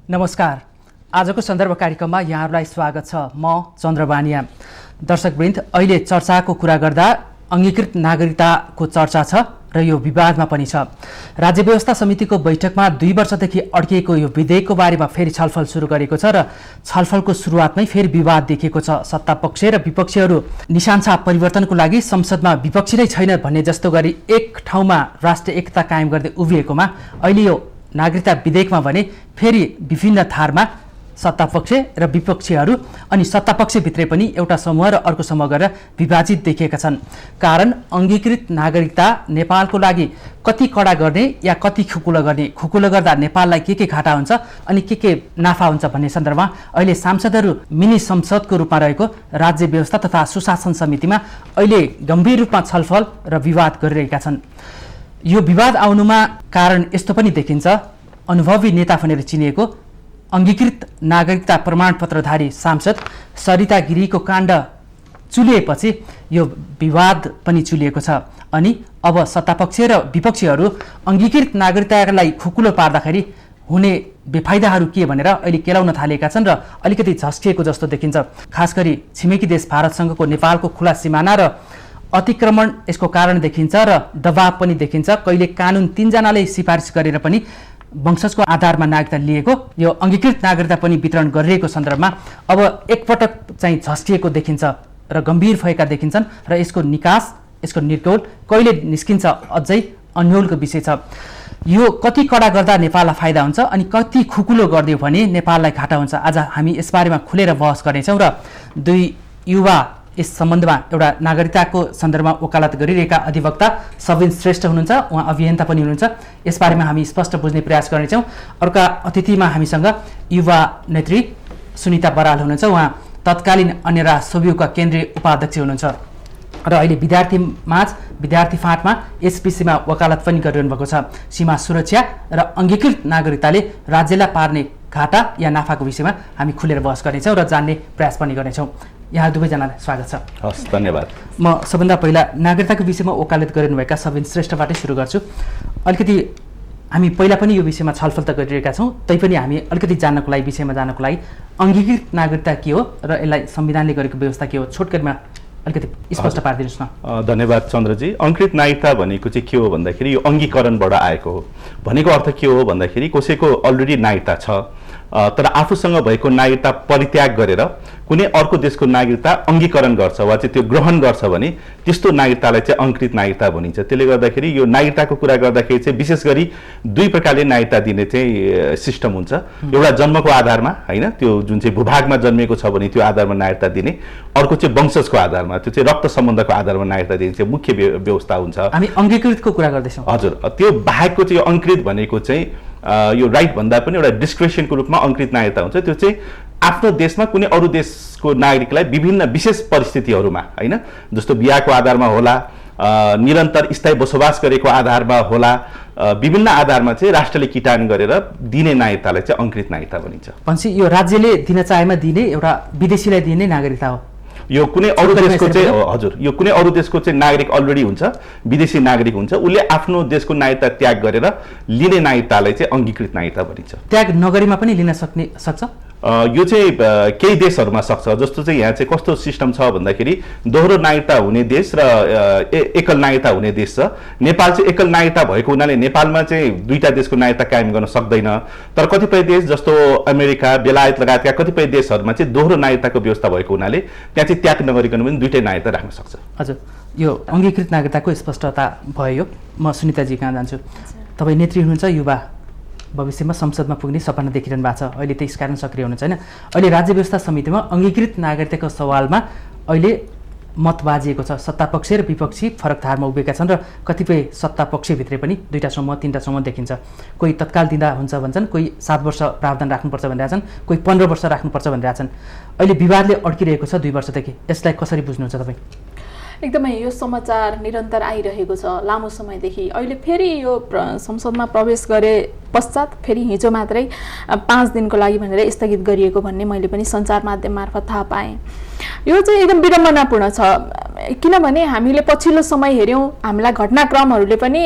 नमस्कार। आजको सन्दर्भ कार्यक्रममा यहाँहरूलाई स्वागत छ। म चन्द्रबानिया। दर्शकवृन्द, अहिले चर्चाको कुरा गर्दा अङ्गीकृत नागरिकताको चर्चा छ र यो विवादमा पनि छ। राज्य व्यवस्था समितिको बैठकमा 2 वर्षदेखि अड्किएको यो विधेयकको बारेमा फेरि छलफल सुरु गरेको छ र छलफलको सुरुवातमै फेरि विवाद देखिएको छ। सत्तापक्ष र विपक्षीहरू निशानछाप परिवर्तनको लागि संसदमा विपक्षी नै छैन भन्ने जस्तो गरी एक ठाउँमा राष्ट्रिय एकता कायम गर्दै उभिएकोमा अहिले यो नागरिकता विधेयकमा भने फेरि विभिन्न धारमा सत्तापक्ष र विपक्षीहरू अनि सत्तापक्षभित्रै पनि एउटा समूह र अर्को समूह गरेर विभाजित देखिएका छन्। कारण अङ्गीकृत नागरिकता नेपालको लागि कति कडा गर्ने या कति खुकुलो गर्ने, खुकुलो गर्दा नेपाललाई के घाटा हुन्छ अनि के नाफा हुन्छ भन्ने सन्दर्भमा अहिले सांसदहरू मिनी संसदको रूपमा रहेको राज्य व्यवस्था तथा सुशासन समितिमा अहिले गम्भीर रूपमा छलफल र विवाद गरिरहेका छन्। यो विवाद आउनुमा कारण यस्तो पनि देखिन्छ, अनुभवी नेता भनेर चिनिएको अङ्गीकृत नागरिकता प्रमाणपत्रधारी सांसद सरिता गिरीको काण्ड चुलिएपछि यो विवाद पनि चुलिएको छ। अनि अब सत्तापक्ष र विपक्षीहरू अङ्गीकृत नागरिकतालाई खुकुलो पार्दाखेरि हुने बेफाइदाहरू के भनेर अहिले केलाउन थालेका छन् र अलिकति झस्किएको जस्तो देखिन्छ। खास गरी छिमेकी देश भारतसँगको नेपालको खुला सिमाना र अतिक्रमण यसको कारण देखिन्छ र दबाव पनि देखिन्छ। कहिले कानुन 3 जनाले सिफारिस गरेर पनि वंशजको आधारमा नागरिकता लिएको यो अङ्गीकृत नागरिकता पनि वितरण गरिरहेको सन्दर्भमा अब एकपटक चाहिँ झस्किएको देखिन्छ र गम्भीर भएका देखिन्छन् र यसको निकास, यसको निर्गोल कहिले निस्किन्छ अझै अन्योलको विषय छ। यो कति कडा गर्दा नेपाललाई फाइदा हुन्छ अनि कति खुकुलो गरिदियो भने नेपाललाई घाटा हुन्छ। आज हामी यसबारेमा खुलेर बहस गर्नेछौँ र 2 युवा यस सम्बन्धमा एउटा नागरिकताको सन्दर्भमा वकालत गरिरहेका अधिवक्ता सबिन श्रेष्ठ हुनुहुन्छ, उहाँ अभियन्ता पनि हुनुहुन्छ। यसबारेमा हामी स्पष्ट बुझ्ने प्रयास गर्नेछौँ। अर्का अतिथिमा हामीसँग युवा नेत्री सुनिता बराल हुनुहुन्छ, उहाँ तत्कालीन अन्यरा सोभियुका केन्द्रीय उपाध्यक्ष हुनुहुन्छ र अहिले विद्यार्थी फाँटमा यस विषयमा वकालत पनि गरिरहनु भएको छ। सीमा सुरक्षा र अङ्गीकृत नागरिकताले राज्यलाई पार्ने घाटा या नाफाको विषयमा हामी खुलेर बहस गर्नेछौँ र जान्ने प्रयास पनि गर्नेछौँ। यहाँ दुवैजनालाई स्वागत छ। हस्, धन्यवाद। म सबभन्दा पहिला नागरिकताको विषयमा वकालत गरिरहनुभएका सबिन श्रेष्ठबाटै सुरु गर्छु। अलिकति हामी पहिला पनि यो विषयमा छलफल त गरिरहेका छौँ, तैपनि हामी अलिकति जान्नको लागि, विषयमा जानको लागि अङ्गीकृत नागरिकता के हो र यसलाई संविधानले गरेको व्यवस्था के हो, छोटकरीमा अलिकति स्पष्ट पारिदिनुहोस् न। धन्यवाद चन्द्रजी। अङ्गीकृत नागरिकता भनेको चाहिँ के हो भन्दाखेरि यो अङ्गीकरणबाट आएको हो। भनेको अर्थ के हो भन्दाखेरि कसैको अलरेडी नागरिकता छ तर आफूसँग भएको नागरिकता परित्याग गरेर कुनै अर्को देशको नागरिकता अङ्गीकरण गर्छ वा चाहिँ त्यो ग्रहण गर्छ भने त्यस्तो नागरिकतालाई चाहिँ अङ्गीकृत नागरिकता भनिन्छ। त्यसले गर्दाखेरि यो नागरिकताको कुरा गर्दाखेरि चाहिँ विशेष गरी 2 प्रकारले नागरिकता दिने चाहिँ सिस्टम हुन्छ। एउटा जन्मको आधारमा, हैन, त्यो जुन चाहिँ भूभागमा जन्मिएको छ भने त्यो आधारमा नागरिकता दिने, अर्को चाहिँ वंशजको आधारमा, त्यो चाहिँ रक्त सम्बन्धको आधारमा नागरिकता दिने चाहिँ मुख्य व्यवस्था हुन्छ। हामी अङ्गीकृतको कुरा गर्दैछौँ। हजुर, त्यो बाहेकको चाहिँ अङ्गीकृत भनेको चाहिँ यो राइट भन्दा पनि एउटा डिस्क्रिप्सनको रूपमा अङ्गीकृत नागरिकता हुन्छ। त्यो चाहिँ आफ्नो देशमा कुनै अरू देशको नागरिकलाई विभिन्न विशेष परिस्थितिहरूमा, हैन, जस्तो बिहाको आधारमा होला, निरन्तर स्थायी बसोबास गरेको आधारमा होला, विभिन्न आधारमा चाहिँ राष्ट्रले किटान गरेर दिने नागरिकतालाई चाहिँ अङ्गीकृत नागरिकता भनिन्छ। भनेपछि यो राज्यले दिन चाहेमा दिने एउटा विदेशीलाई दिने नागरिकता हो। यो कुनै अरू देशको चाहिँ हजुर, यो कुनै अरू देशको चाहिँ नागरिक अलरेडी हुन्छ, विदेशी नागरिक हुन्छ, उसले आफ्नो देशको नागरिकता त्याग गरेर लिने नागरिकतालाई चाहिँ अङ्गीकृत नागरिकता भनिन्छ। त्याग नगरीमा पनि लिन सक्छ? यो चाहिँ केही देशहरूमा सक्छ। जस्तो चाहिँ यहाँ चाहिँ कस्तो सिस्टम छ भन्दाखेरि दोहोरो नागरिकता हुने देश र एकल नागरिकता हुने देश छ। नेपाल चाहिँ एकल नागरिकता भएको हुनाले नेपालमा चाहिँ 2टा देशको नागरिकता कायम गर्न सक्दैन। तर कतिपय देश जस्तो अमेरिका, बेलायत लगायतका कतिपय देशहरूमा चाहिँ दोहोरो नागरिकताको व्यवस्था भएको हुनाले त्यहाँ चाहिँ त्याग नगरिकन पनि 2टै नागरिकता राख्न सक्छ। हजुर, यो अङ्गीकृत नागरिकताको स्पष्टता भयो। म सुनिताजी कहाँ जान्छु। तपाईँ नेत्री हुनुहुन्छ, युवा, भविष्यमा संसदमा पुग्ने सपना देखिरहनु भएको छ, अहिले त्यस कारण सक्रिय हुनुहुन्छ होइन। अहिले राज्य व्यवस्था समितिमा अङ्गीकृत नागरिकताको सवालमा अहिले मत बाजिएको छ। सत्तापक्ष र विपक्षी फरक धारमा उभिएका छन् र कतिपय सत्तापक्षभित्रै पनि 2टा समूह 3टा समूह देखिन्छ। कोही तत्काल दिँदा हुन्छ भन्छन्, कोही 7 वर्ष प्रावधान राख्नुपर्छ भनिरहेछन्, कोही 15 वर्ष राख्नुपर्छ भनिरहेछन्। अहिले विवादले अड्किरहेको छ 2 वर्षदेखि, यसलाई कसरी बुझ्नुहुन्छ तपाईँ? एकदमै यो समाचार निरन्तर आइरहेको छ लामो समयदेखि। अहिले फेरि यो संसदमा प्रवेश गरे पश्चात फेरि हिजो मात्रै 5 दिनको लागि भनेर स्थगित गरिएको भन्ने मैले पनि सञ्चार माध्यम मार्फत थाहा पाएँ। यो चाहिँ एकदम विडम्बनापूर्ण छ। किनभने हामीले पछिल्लो समय हेऱ्यौँ, हामीलाई घटनाक्रमहरूले पनि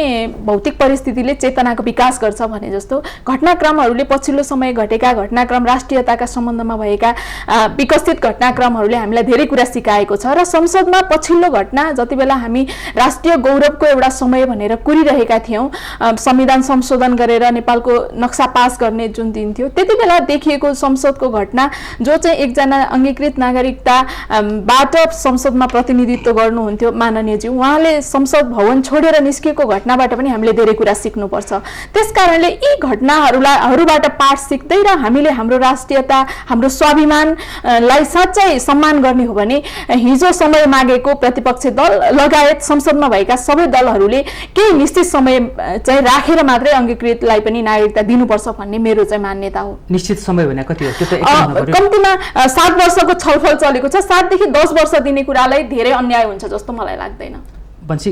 भौतिक परिस्थितिले चेतनाको विकास गर्छ भने जस्तो घटनाक्रमहरूले पछिल्लो समय घटेका घटनाक्रम, राष्ट्रियताका सम्बन्धमा भएका विकसित घटनाक्रमहरूले हामीलाई धेरै कुरा सिकाएको छ। र संसदमा पछिल्लो घटना जति बेला हामी राष्ट्रिय गौरवको एउटा समय भनेर कुरिरहेका थियौँ, संविधान संशोधन गरेर नेपालको नक्सा पास गर्ने जुन दिन थियो, त्यति बेला देखिएको संसदको घटना जो चाहिँ एकजना अङ्गीकृत नागरिकताबाट संसदमा प्रतिनिधित्व गर्नुहुन्थ्यो माननीयज्यू, उहाँले संसद भवन छोडेर निस्किएको घटनाबाट पनि हामीले धेरै कुरा सिक्नुपर्छ। त्यसकारणले यी घटनाहरूबाट पाठ सिक्दै र हामीले हाम्रो राष्ट्रियता, हाम्रो स्वाभिमानलाई साँच्चै सम्मान गर्ने हो भने हिजो समय मागेको प्रतिपक्ष दल लगायत संसदमा भएका सबै दलहरूले केही निश्चित समय चाहिँ राखेर मात्रै अङ्गीकृतलाई पनि नागरिकता दिनुपर्छ भन्ने मेरो चाहिँ मान्यता हो। निश्चित समय भने कति हो? त्यो त कम्तीमा 7 वर्षको छलफल चलेको छ। 7 देखि 10 वर्ष दिने कुरालाई धेरै अन्याय हुन्छ जस्तो मलाई लाग्दैन। भन्छ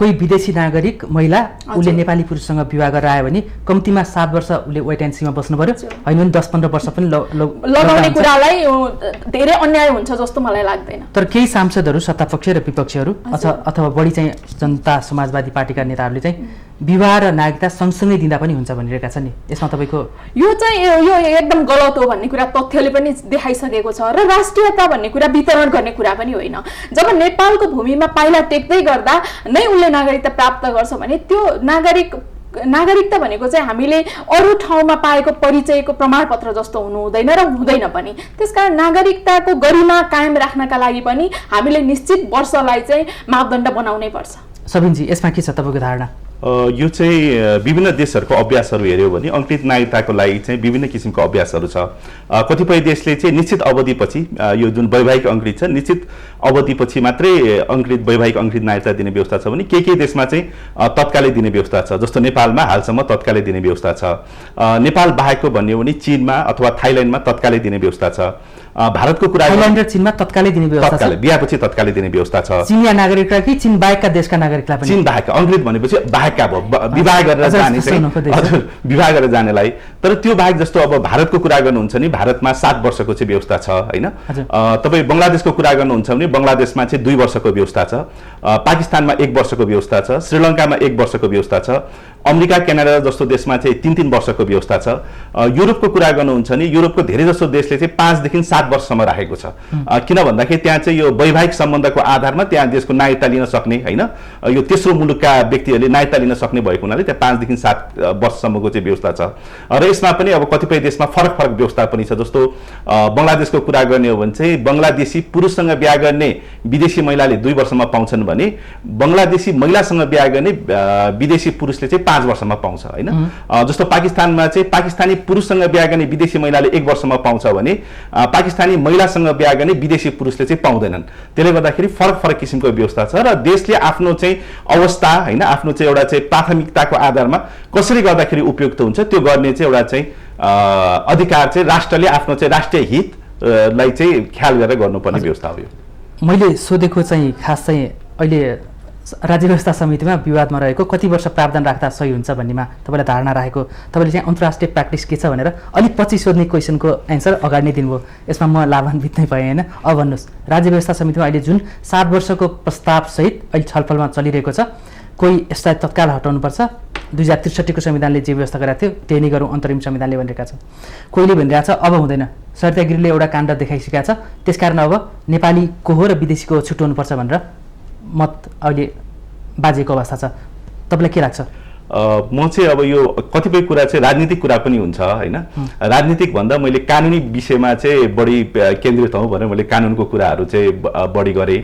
कोही विदेशी नागरिक महिला उसले नेपाली पुरुषसँग विवाह गरेर आयो भने कम्तीमा 7 वर्ष उसले वेट एन्ड सीमा बस्नु पर्यो, होइन भने 10-15 वर्ष पनि लगाउने कुरालाई धेरै अन्याय हुन्छ जस्तो मलाई लाग्दैन। तर केही सांसदहरू, सत्तापक्ष र विपक्षीहरू अथवा बढी चाहिँ जनता समाजवादी पार्टीका नेताहरूले चाहिँ विवाह र नागरिकता सँगसँगै दिँदा पनि हुन्छ भनिरहेका छन् नि, यसमा तपाईँको? यो एकदम गलत हो भन्ने कुरा तथ्यले पनि देखाइसकेको छ। र राष्ट्रियता भन्ने कुरा वितरण गर्ने कुरा पनि होइन। जब नेपालको भूमिमा पाइला टेक्दै गर्दा नै उसले नागरिकता प्राप्त गर्छ भने त्यो नागरिकता भनेको चाहिँ हामीले अरू ठाउँमा पाएको परिचयको प्रमाणपत्र जस्तो हुनु हुँदैन र हुँदैन पनि। त्यसकारण नागरिकताको गरिमा कायम राख्नका लागि पनि हामीले निश्चित वर्षलाई चाहिँ मापदण्ड बनाउनै पर्छ। सबिनजी, यसमा के छ तपाईँको धारणा? यो चाहिँ विभिन्न देशहरूको अभ्यासहरू हेऱ्यो भने अङ्गीकृत नागरिकताको लागि चाहिँ विभिन्न किसिमको अभ्यासहरू छ। कतिपय देशले चाहिँ निश्चित अवधिपछि यो जुन वैवाहिक अङ्गीकृत छ, निश्चित अवधिपछि मात्रै वैवाहिक अङ्गीकृत नागरिकता दिने व्यवस्था छ भने केही देशमा चाहिँ तत्कालै दिने व्यवस्था छ। जस्तो नेपालमा हालसम्म तत्कालै दिने व्यवस्था छ। नेपाल बाहेकको भन्यो भने चीनमा अथवा थाइल्यान्डमा तत्कालै दिने व्यवस्था छ। भारतको कुरा थाइल्यान्ड र चीनमा तत्कालै दिने व्यवस्था छ। बिहापछि तत्कालै दिने व्यवस्था छ। चीनिया नागरिकलाई कि चीन बाहेकका देशका नागरिकलाई पनि? चीन बाहेक अङ्गीकृत भनेपछि बाहेकका विवाह गरेर जाने चाहिँ हजुर विवाह गरेर जानेलाई। तर त्यो बाहेक जस्तो अब भारतको कुरा गर्नुहुन्छ नि, भारतमा 7 वर्षको चाहिँ व्यवस्था छ, होइन? तपाईँ बङ्गलादेशको कुरा गर्नुहुन्छ भने बङ्गलादेशमा चाहिँ 2 वर्षको व्यवस्था छ। पाकिस्तानमा 1 वर्षको व्यवस्था छ। श्रीलङ्कामा 1 वर्षको व्यवस्था छ। अमेरिका, क्यानाडा जस्तो देशमा चाहिँ 3-3 वर्षको व्यवस्था छ। युरोपको कुरा गर्नुहुन्छ नि, युरोपको धेरै जसो देशले चाहिँ 5 देखि 7 वर्षसम्म राखेको छ। किन भन्दाखेरि त्यहाँ चाहिँ यो वैवाहिक सम्बन्धको आधारमा त्यहाँ देशको नागरिकता लिन सक्ने, होइन, यो तेस्रो मुलुकका व्यक्तिहरूले नागरिकता लिन सक्ने भएको हुनाले त्यहाँ 5 देखि 7 वर्षसम्मको चाहिँ व्यवस्था छ। र यसमा पनि अब कतिपय देशमा फरक व्यवस्था पनि छ। जस्तो बङ्गलादेशको कुरा गर्ने हो भने चाहिँ बङ्गलादेशी पुरुषसँग बिहा गर्ने विदेशी महिलाले 2 वर्षमा पाउँछन् भने बङ्गलादेशी महिलासँग बिहा गर्ने विदेशी पुरुषले चाहिँ 5 वर्षमा पाउँछ, होइन? जस्तो पाकिस्तानमा चाहिँ पाकिस्तानी पुरुषसँग बिहा गर्ने विदेशी महिलाले 1 वर्षमा पाउँछ भने पाकिस्तानी महिलासँग बिहा गर्ने विदेशी पुरुषले चाहिँ पाउँदैनन्। त्यसले गर्दाखेरि फरक किसिमको व्यवस्था छ र देशले आफ्नो चाहिँ अवस्था, होइन, आफ्नो चाहिँ एउटा चाहिँ प्राथमिकताको आधारमा कसरी गर्दाखेरि उपयुक्त हुन्छ त्यो गर्ने चाहिँ एउटा चाहिँ अधिकार चाहिँ राष्ट्रले आफ्नो चाहिँ राष्ट्रिय हितलाई चाहिँ ख्याल गरेर गर्नुपर्ने व्यवस्था हो। यो मैले सोधेको चाहिँ खास चाहिँ अहिले राज्य व्यवस्था समितिमा विवादमा रहेको कति वर्ष प्रावधान राख्दा सही हुन्छ भन्नेमा तपाईँलाई धारणा राखेको, तपाईँले चाहिँ अन्तर्राष्ट्रिय प्र्याक्टिस के छ भनेर अलिक पछि सोध्ने क्वेसनको एन्सर अगाडि नै दिनुभयो। यसमा म लाभान्वित नै भएँ, होइन? अब भन्नुहोस्, राज्य व्यवस्था समितिमा अहिले जुन 7 वर्षको प्रस्तावसहित अहिले छलफलमा चलिरहेको छ, कोही यसलाई तत्काल हटाउनुपर्छ, 2063 को संविधानले जे व्यवस्था गरेको थियो त्यही नै गरौँ, अन्तरिम संविधानले भनिरहेका छ। कोहीले भनिरहेको छ अब हुँदैन, सरिता गिरीले एउटा काण्ड देखाइसकेका छ, त्यसकारण अब नेपाली को हो र विदेशीको हो छुट्याउनुपर्छ भनेर मत अहिले बाजेको अवस्था छ। तपाईँलाई के लाग्छ? म चाहिँ अब यो कतिपय कुरा चाहिँ राजनीतिक कुरा पनि हुन्छ, होइन? राजनीतिक भन्दा मैले कानुनी विषयमा चाहिँ बढी केन्द्रित हौँ भनेर मैले कानुनको कुराहरू चाहिँ बढी गरेँ।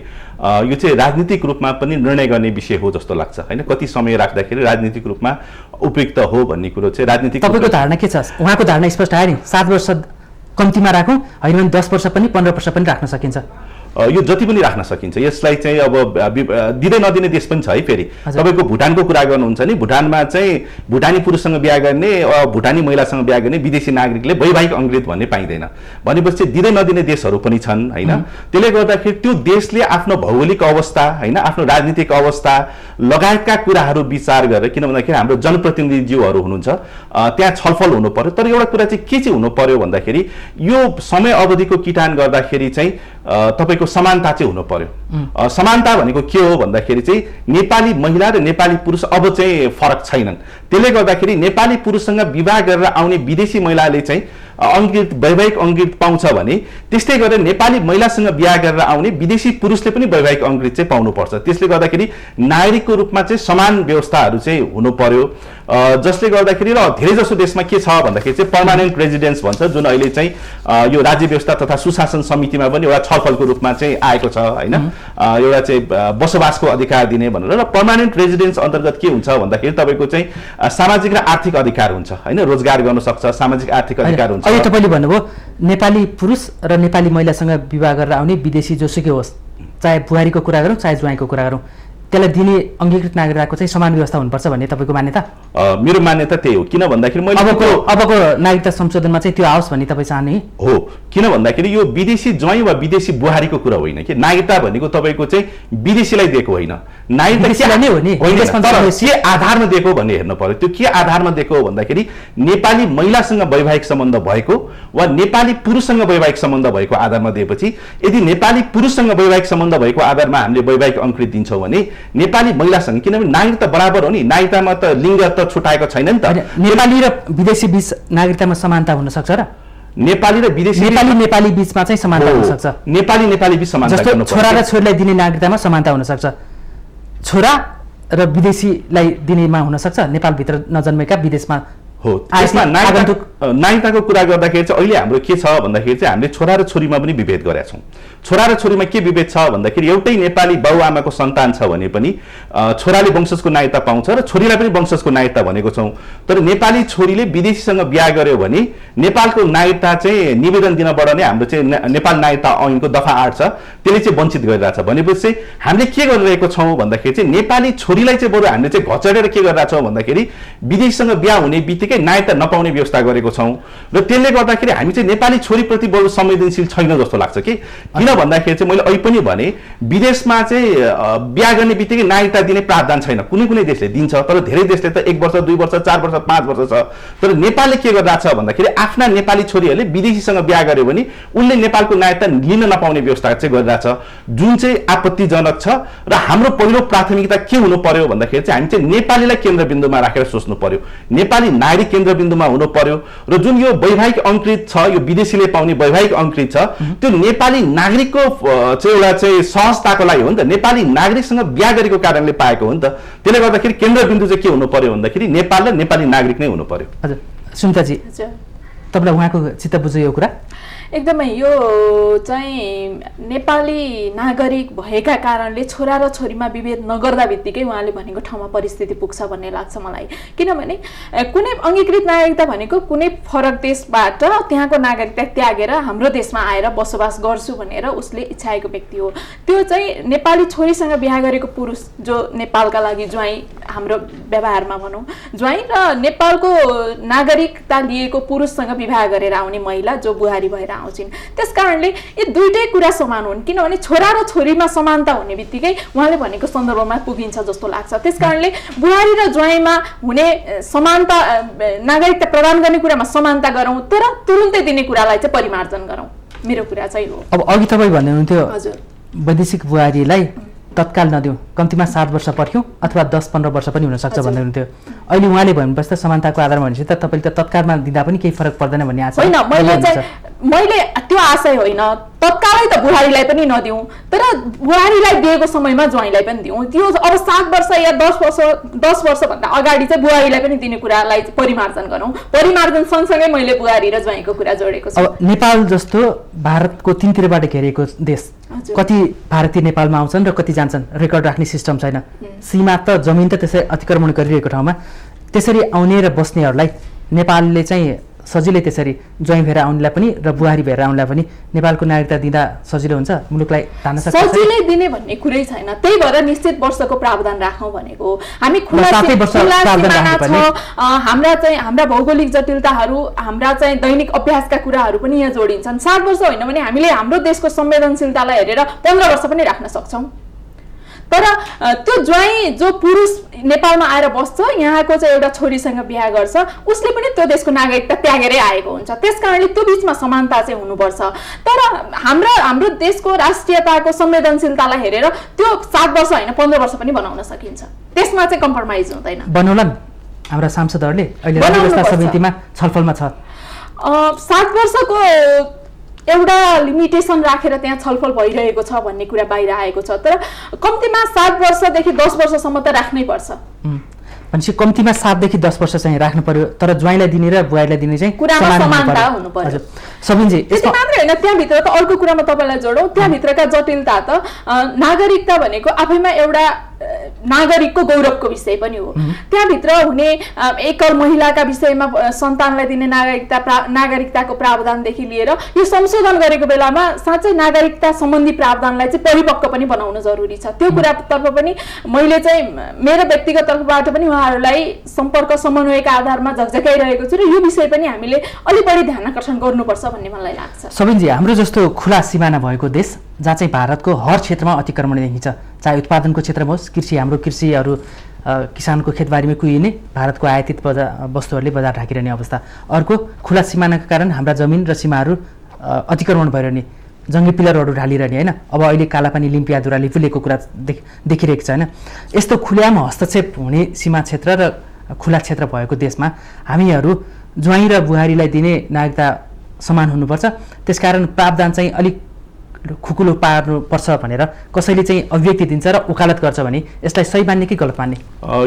यो चाहिँ राजनीतिक रूपमा पनि निर्णय गर्ने विषय हो जस्तो लाग्छ, होइन? कति समय राख्दाखेरि राजनीतिक रूपमा उपयुक्त हो भन्ने कुरो चाहिँ राजनीतिक। तपाईँको धारणा के छ? उहाँको धारणा स्पष्ट आयो नि, 7 वर्ष कम्तीमा राखौँ, होइन भने 10 वर्ष पनि 15 वर्ष पनि राख्न सकिन्छ। यो जति पनि राख्न सकिन्छ। यसलाई चाहिँ अब दिँदै नदिने देश पनि छ है। फेरि तपाईँको भुटानको कुरा गर्नुहुन्छ नि, भुटानमा चाहिँ भुटानी पुरुषसँग बिहा गर्ने, भुटानी महिलासँग बिहा गर्ने विदेशी नागरिकले वैवाहिक अङ्गीकृत भन्ने पाइँदैन। भनेपछि दिँदै नदिने देशहरू पनि छन्, होइन? त्यसले गर्दाखेरि त्यो देशले आफ्नो भौगोलिक अवस्था, होइन, आफ्नो राजनीतिक अवस्था लगायतका कुराहरू विचार गरेर, किन भन्दाखेरि हाम्रो जनप्रतिनिधिज्यूहरू हुनुहुन्छ, त्यहाँ छलफल हुनु पर्यो। तर एउटा कुरा चाहिँ के चाहिँ हुनु पर्यो भन्दाखेरि यो समय अवधिको किटान गर्दाखेरि चाहिँ तपाईँको तपाईँको समानता चाहिँ हुनु पर्यो। समानता भनेको के हो भन्दाखेरि चाहिँ नेपाली महिला र नेपाली पुरुष अब चाहिँ फरक छैनन्। त्यसले गर्दाखेरि नेपाली पुरुषसँग विवाह गरेर आउने विदेशी महिलाले चाहिँ अंगीकृत वैवाहिक अंगीकृत पाउँछ भने त्यस्तै गरेर नेपाली महिलासँग बिहा गरेर आउने विदेशी पुरुषले पनि वैवाहिक अंगीकृत चाहिँ पाउनुपर्छ। त्यसले गर्दाखेरि नागरिकको रूपमा चाहिँ समान व्यवस्थाहरू चाहिँ हुनु पर्यो, जसले गर्दाखेरि र धेरै जसो देशमा के छ भन्दाखेरि चाहिँ पर्मानेन्ट रेजिडेन्स भन्छ, जुन अहिले चाहिँ यो राज्य व्यवस्था तथा सुशासन समितिमा पनि एउटा छलफलको रूपमा चाहिँ आएको छ हैन। एउटा चाहिँ बसोबासको अधिकार दिने भनेर। र पर्मानेन्ट रेजिडेन्स अन्तर्गत के हुन्छ भन्दाखेरि तपाईको चाहिँ सामाजिक र आर्थिक अधिकार हुन्छ हैन, रोजगार गर्न सक्छ, सामाजिक आर्थिक अधिकार हुन्छ। अहिले तपाईले भन्नुभयो नेपाली पुरुष र नेपाली महिलासँग विवाह गरेर आउने विदेशी जोसुकै होस्, चाहे बुहारीको कुरा गरौँ चाहे ज्वाइँको कुरा गरौँ, त्यसलाई दिने अंगीकृत नागरिकताको चाहिँ समान व्यवस्था हुनुपर्छ भन्ने तपाईको मान्यता? मेरो मान्यता त्यही हो। किन भन्दाखेरि मैले अबको नागरिकता संशोधनमा चाहिँ त्यो आओस् भन्ने तपाईँ चाहने हो। किन भन्दाखेरि यो विदेशी ज्वाइँ वा विदेशी बुहारीको कुरा होइन कि नागरिकता भनेको तपाईँको चाहिँ विदेशीलाई दिएको होइन, नागरिकता नै हो नि। के आधारमा दिएको भन्ने हेर्नु पर्यो। त्यो के आधारमा दिएको हो भन्दाखेरि नेपाली महिलासँग वैवाहिक सम्बन्ध भएको वा नेपाली पुरुषसँग वैवाहिक सम्बन्ध भएको आधारमा दिएपछि, यदि नेपाली पुरुषसँग वैवाहिक सम्बन्ध भएको आधारमा हामीले वैवाहिक अंगीकृत दिन्छौँ भने नेपाली महिलासँग, किनभने नागरिकता बराबर हो नि, नागरिकतामा त लिङ्ग त छुटाएको छैन नि त। नेपाली र विदेशी बीच नागरिकतामा समानता हुन सक्छ र? नेपाली र विदेशी नेपाली बीचमा चाहिँ समानता हुन सक्छ। नेपाली बीच समानता जस्तो छोरा र छोरीलाई दिने नागरिकतामा समानता हुन सक्छ, छोरा र विदेशीलाई दिनेमा हुन सक्छ, नेपालभित्र नजन्मेका विदेशमा हो। त्यसमा नागरिकताको कुरा गर्दाखेरि चाहिँ अहिले हाम्रो के छ भन्दाखेरि चाहिँ हामीले छोरा र छोरीमा पनि विभेद गरेका छौँ। छोरा र छोरीमा के विभेद छ भन्दाखेरि एउटै नेपाली बाबुआमाको सन्तान छ भने पनि छोराले वंशजको नागरिकता पाउँछ र छोरीलाई पनि वंशजको नागरिकता भनेको छौँ। तर नेपाली छोरीले विदेशीसँग बिहा गर्यो भने नेपालको नागरिकता चाहिँ निवेदन दिनबाट नै हाम्रो चाहिँ नेपाल नागरिकता ऐनको दफा 8 छ, त्यसले चाहिँ वञ्चित गरिरहेछ। भनेपछि हामीले के गरिरहेको छौँ भन्दाखेरि चाहिँ नेपाली छोरीलाई चाहिँ बरु हामीले चाहिँ घचडेर के गरिरहेको छौँ भन्दाखेरि विदेशीसँग बिहा हुने बित्तिकै नागरिकता नपाउने व्यवस्था गरेको छौँ। र त्यसले गर्दाखेरि हामी चाहिँ नेपाली छोरीप्रति बरु संवेदनशील छैन जस्तो लाग्छ कि। किन भन्दाखेरि चाहिँ मैले अहिले पनि भने विदेशमा चाहिँ बिहा गर्ने बित्तिकै नागरिकता दिने प्रावधान छैन। कुनै कुनै देशले दिन्छ, तर धेरै देशले त 1 वर्ष 2 वर्ष 4 वर्ष 5 वर्ष छ। तर नेपालले के गरिरहेछ भन्दाखेरि आफ्ना नेपाली छोरीहरूले विदेशीसँग बिहा गर्यो भने उनले नेपालको नागरिकता लिन नपाउने व्यवस्था चाहिँ गरिरहेछ, जुन चाहिँ आपत्तिजनक छ। र हाम्रो पहिलो प्राथमिकता के हुनु पर्यो भन्दाखेरि चाहिँ हामी चाहिँ नेपालीलाई केन्द्रबिन्दुमा राखेर सोच्नु पर्यो, नेपाली नागरिक केन्द्रबिन्दुमा हुनु पर्यो। र जुन यो वैवाहिक अंगीकृत छ, यो विदेशीले पाउने वैवाहिक अंगीकृत छ, त्यो नेपाली नागरिकको चाहिँ एउटा चाहिँ सहजताको लागि हो नि त, नेपाली नागरिकसँग बिहा गरेको कारणले पाएको हो नि त। त्यसले गर्दाखेरि केन्द्रबिन्दु चाहिँ के हुनु पर्यो भन्दाखेरि नेपाल र नेपाली नागरिक नै हुनु पर्यो। हजुर सुनिताजी, तपाईँलाई उहाँको चित्त बुझ्यो यो कुरा? एकदमै यो चाहिँ नेपाली नागरिक भएका कारणले छोरा र छोरीमा विभेद नगर्दा बित्तिकै उहाँले भनेको ठाउँमा परिस्थिति पुग्छ भन्ने लाग्छ मलाई। किनभने कुनै अंगीकृत नागरिकता भनेको कुनै फरक देशबाट त्यहाँको नागरिकता त्यागेर हाम्रो देशमा आएर बसोबास गर्छु भनेर उसले इच्छाएको व्यक्ति हो। त्यो चाहिँ नेपाली छोरीसँग बिहा गरेको पुरुष जो नेपालका लागि ज्वाइँ, हाम्रो व्यवहारमा भनौँ ज्वाइँ, र नेपालको नागरिकता लिएको पुरुषसँग विवाह गरेर आउने महिला जो बुहारी भएर आउँछिन्। त्यसकारणले यी दुईटै कुरा समान हुन्, किनभने छोरा र छोरीमा समानता हुने बित्तिकै उहाँले भनेको सन्दर्भमा पुगिन्छ जस्तो लाग्छ। त्यसकारणले बुहारी र ज्वाइँमा हुने समानता, नागरिकता प्रदान गर्ने कुरामा समानता गरौँ, तर तुरुन्तै दिने कुरालाई चाहिँ परिमार्जन गरौँ, मेरो कुरा चाहिँ हो। अब अघि तपाईँ भन्दै हुनुहुन्थ्यो हजुर वैदेशिक बुहारीलाई तत्काल नदिउँ, कम्तीमा 7 वर्ष पर्ख्यौँ अथवा 10-15 वर्ष पनि हुनसक्छ भन्दै हुन्थ्यो। अहिले उहाँले भन्नुपर्छ तपाईँको आधारमा भनेपछि त तपाईँले त तत्कालमा दिँदा पनि केही फरक पर्दैन भन्ने आशा होइन। मैले त्यो आशय होइन, तत्कालै त बुहारीलाई पनि नदिउँ, तर बुहारीलाई दिएको समयमा ज्वाइँलाई पनि दिउँ। त्यो अब 7 वर्ष या 10 वर्षभन्दा अगाडि चाहिँ बुहारीलाई पनि दिने कुरालाई परिमार्जन गरौँ। परिमार्जन सँगसँगै मैले बुहारी र ज्वाइँको कुरा जोडेको छु। अब नेपाल जस्तो भारतको 3 तिरबाट घेरिएको देश, कति भारतीय नेपालमा आउँछन् र कति जान्छन्, रेकर्ड राख्ने सिस्टम छैन। सीमा त जमिन त त्यसै अतिक्रमण गरिरहेको ठाउँमा त्यसरी आउने र बस्नेहरूलाई नेपालले चाहिँ सजिलै त्यसरी ज्वाइँ भएर आउनेलाई पनि र बुहारी भएर आउनेलाई पनि नेपालको नागरिकता दिँदा सजिलो हुन्छ, मुलुकलाई तान्न सक्छ? सजिलै दिने भन्ने कुरै छैन, त्यही भएर निश्चित वर्षको प्रावधान राखौँ भनेको। हामी हाम्रा भौगोलिक जटिलताहरू, हाम्रा चाहिँ दैनिक अभ्यासका कुराहरू पनि यहाँ जोडिन्छन्। 7 वर्ष होइन भने हामीले हाम्रो देशको संवेदनशीलतालाई हेरेर 15 वर्ष पनि राख्न सक्छौँ। तर त्यो ज्वाइँ जो पुरुष नेपालमा आएर बस्छ, यहाँको चाहिँ एउटा छोरीसँग बिहा गर्छ, उसले पनि त्यो देशको नागरिकता त्यागेरै आएको हुन्छ। त्यसकारणले त्यो बिचमा समानता चाहिँ हुनुपर्छ। तर हाम्रो देशको राष्ट्रियताको संवेदनशीलतालाई हेरेर त्यो 7 वर्ष होइन 15 वर्ष पनि बनाउन सकिन्छ, त्यसमा चाहिँ कम्प्रोमाइज हुँदैन। बनाउलान् हाम्रा सांसदहरूले अहिले राज्य व्यवस्था समितिमा छलफलमा छ। 7 वर्षको एउटा लिमिटेसन राखेर त्यहाँ छलफल भइरहेको छ भन्ने कुरा बाहिर आएको छ। तर कम्तीमा 7 वर्षदेखि 10 वर्षसम्म त राख्नै पर्छ। भनेपछि कम्तीमा 7 देखि 10 वर्ष चाहिँ राख्नु पर्यो, तर ज्वाइँलाई दिने र बुहारीलाई दिने चाहिँ कुरामा समानता हुनु पर्यो। हजुर सबिनजी, त्यति मात्रै होइन, त्यहाँभित्र त अर्को कुरामा तपाईँलाई जोडौँ, त्यहाँभित्रका जटिलता त नागरिकता भनेको आफैमा एउटा नागरिकको गौरवको विषय पनि हो। त्यहाँभित्र हुने एकल महिलाका विषयमा सन्तानलाई दिने नागरिकताको प्रावधानदेखि लिएर यो संशोधन गरेको बेलामा साँच्चै नागरिकता सम्बन्धी प्रावधानलाई चाहिँ परिपक्व पनि बनाउन जरुरी छ। त्यो कुरातर्फ पनि मैले चाहिँ मेरो व्यक्तिगत तर्फबाट पनि उहाँहरूलाई सम्पर्क समन्वयका आधारमा झकझकाइरहेको छु र यो विषय पनि हामीले अलि बढी ध्यान आकर्षण गर्नुपर्छ भन्ने मलाई लाग्छ। सबिनजी, हाम्रो जस्तो खुला सिमाना भएको देश जहाँ चाहिँ भारतको हर क्षेत्रमा अतिक्रमण देखिन्छ, चाहे उत्पादनको क्षेत्रमा होस्, हाम्रो कृषिहरू किसानको खेतबारीमा कुहिने, भारतको आयातित वस्तुहरूले बजार ढाकिरहने अवस्था, अर्को खुला सिमानाका कारण हाम्रा जमिन र सीमाहरू अतिक्रमण भइरहने, जङ्गी पिलरहरू ढालिरहने होइन। अब अहिले कालापानी लिम्पियाधुरा लिपुलेको कुरा देखिरहेको छ होइन। यस्तो खुल्याम हस्तक्षेप हुने सीमा क्षेत्र र खुला क्षेत्र भएको देशमा हामीहरू ज्वाइँ र बुहारीलाई दिने नागरिकता समान हुनुपर्छ, त्यसकारण प्रावधान चाहिँ अलिक खुकुलो पार्नुपर्छ भनेर कसैले चाहिँ अभिव्यक्ति दिन्छ र वकालत गर्छ भने यसलाई सही मान्ने कि गलत मान्ने?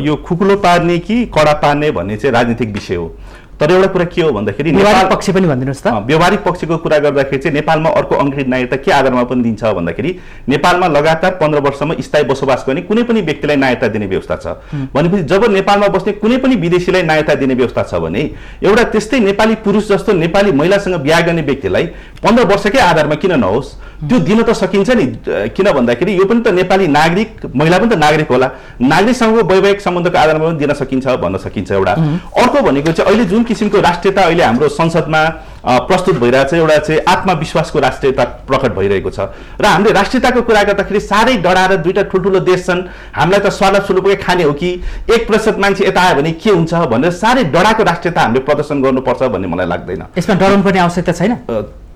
यो खुकुलो पार्ने कि कडा पार्ने भन्ने चाहिँ राजनीतिक विषय हो। तर एउटा कुरा के हो भन्दाखेरि व्यवहारिक पक्ष पनि भनिदिनुहोस् त। व्यवहारिक पक्षको कुरा गर्दाखेरि चाहिँ नेपालमा अर्को अङ्ग्रेज नागरिकता के आधारमा पनि दिन्छ भन्दाखेरि नेपालमा लगातार 15 वर्षसम्म स्थायी बसोबास गर्ने कुनै पनि व्यक्तिलाई नागरिकता दिने व्यवस्था छ। भनेपछि जब नेपालमा बस्ने कुनै पनि विदेशीलाई नागरिकता दिने व्यवस्था छ भने एउटा त्यस्तै नेपाली पुरुष जस्तो नेपाली महिलासँग बिहा गर्ने व्यक्तिलाई 15 वर्षकै आधारमा किन नहोस्, त्यो दिन त सकिन्छ नि। किन भन्दाखेरि यो पनि त नेपाली नागरिक, महिला पनि त नागरिक होला, नागरिकसँगको वैवाहिक सम्बन्धको आधारमा पनि दिन सकिन्छ भन्न सकिन्छ एउटा। अर्को भनेको चाहिँ अहिले जुन किसिमको राष्ट्रियता अहिले हाम्रो संसदमा प्रस्तुत भइरहेछ, एउटा चाहिँ आत्मविश्वासको राष्ट्रियता प्रकट भइरहेको छ र हामीले राष्ट्रियताको कुरा गर्दाखेरि साह्रै डराएर दुईटा ठुल्ठुलो देश छन्, हामीलाई त स्वाला सुलुपकै खाने हो कि 1% मान्छे यता आयो भने के हुन्छ भनेर साह्रै डराएको राष्ट्रियता हामीले प्रदर्शन गर्नुपर्छ भन्ने मलाई लाग्दैन। यसमा डराउनु पर्ने आवश्यकता छैन।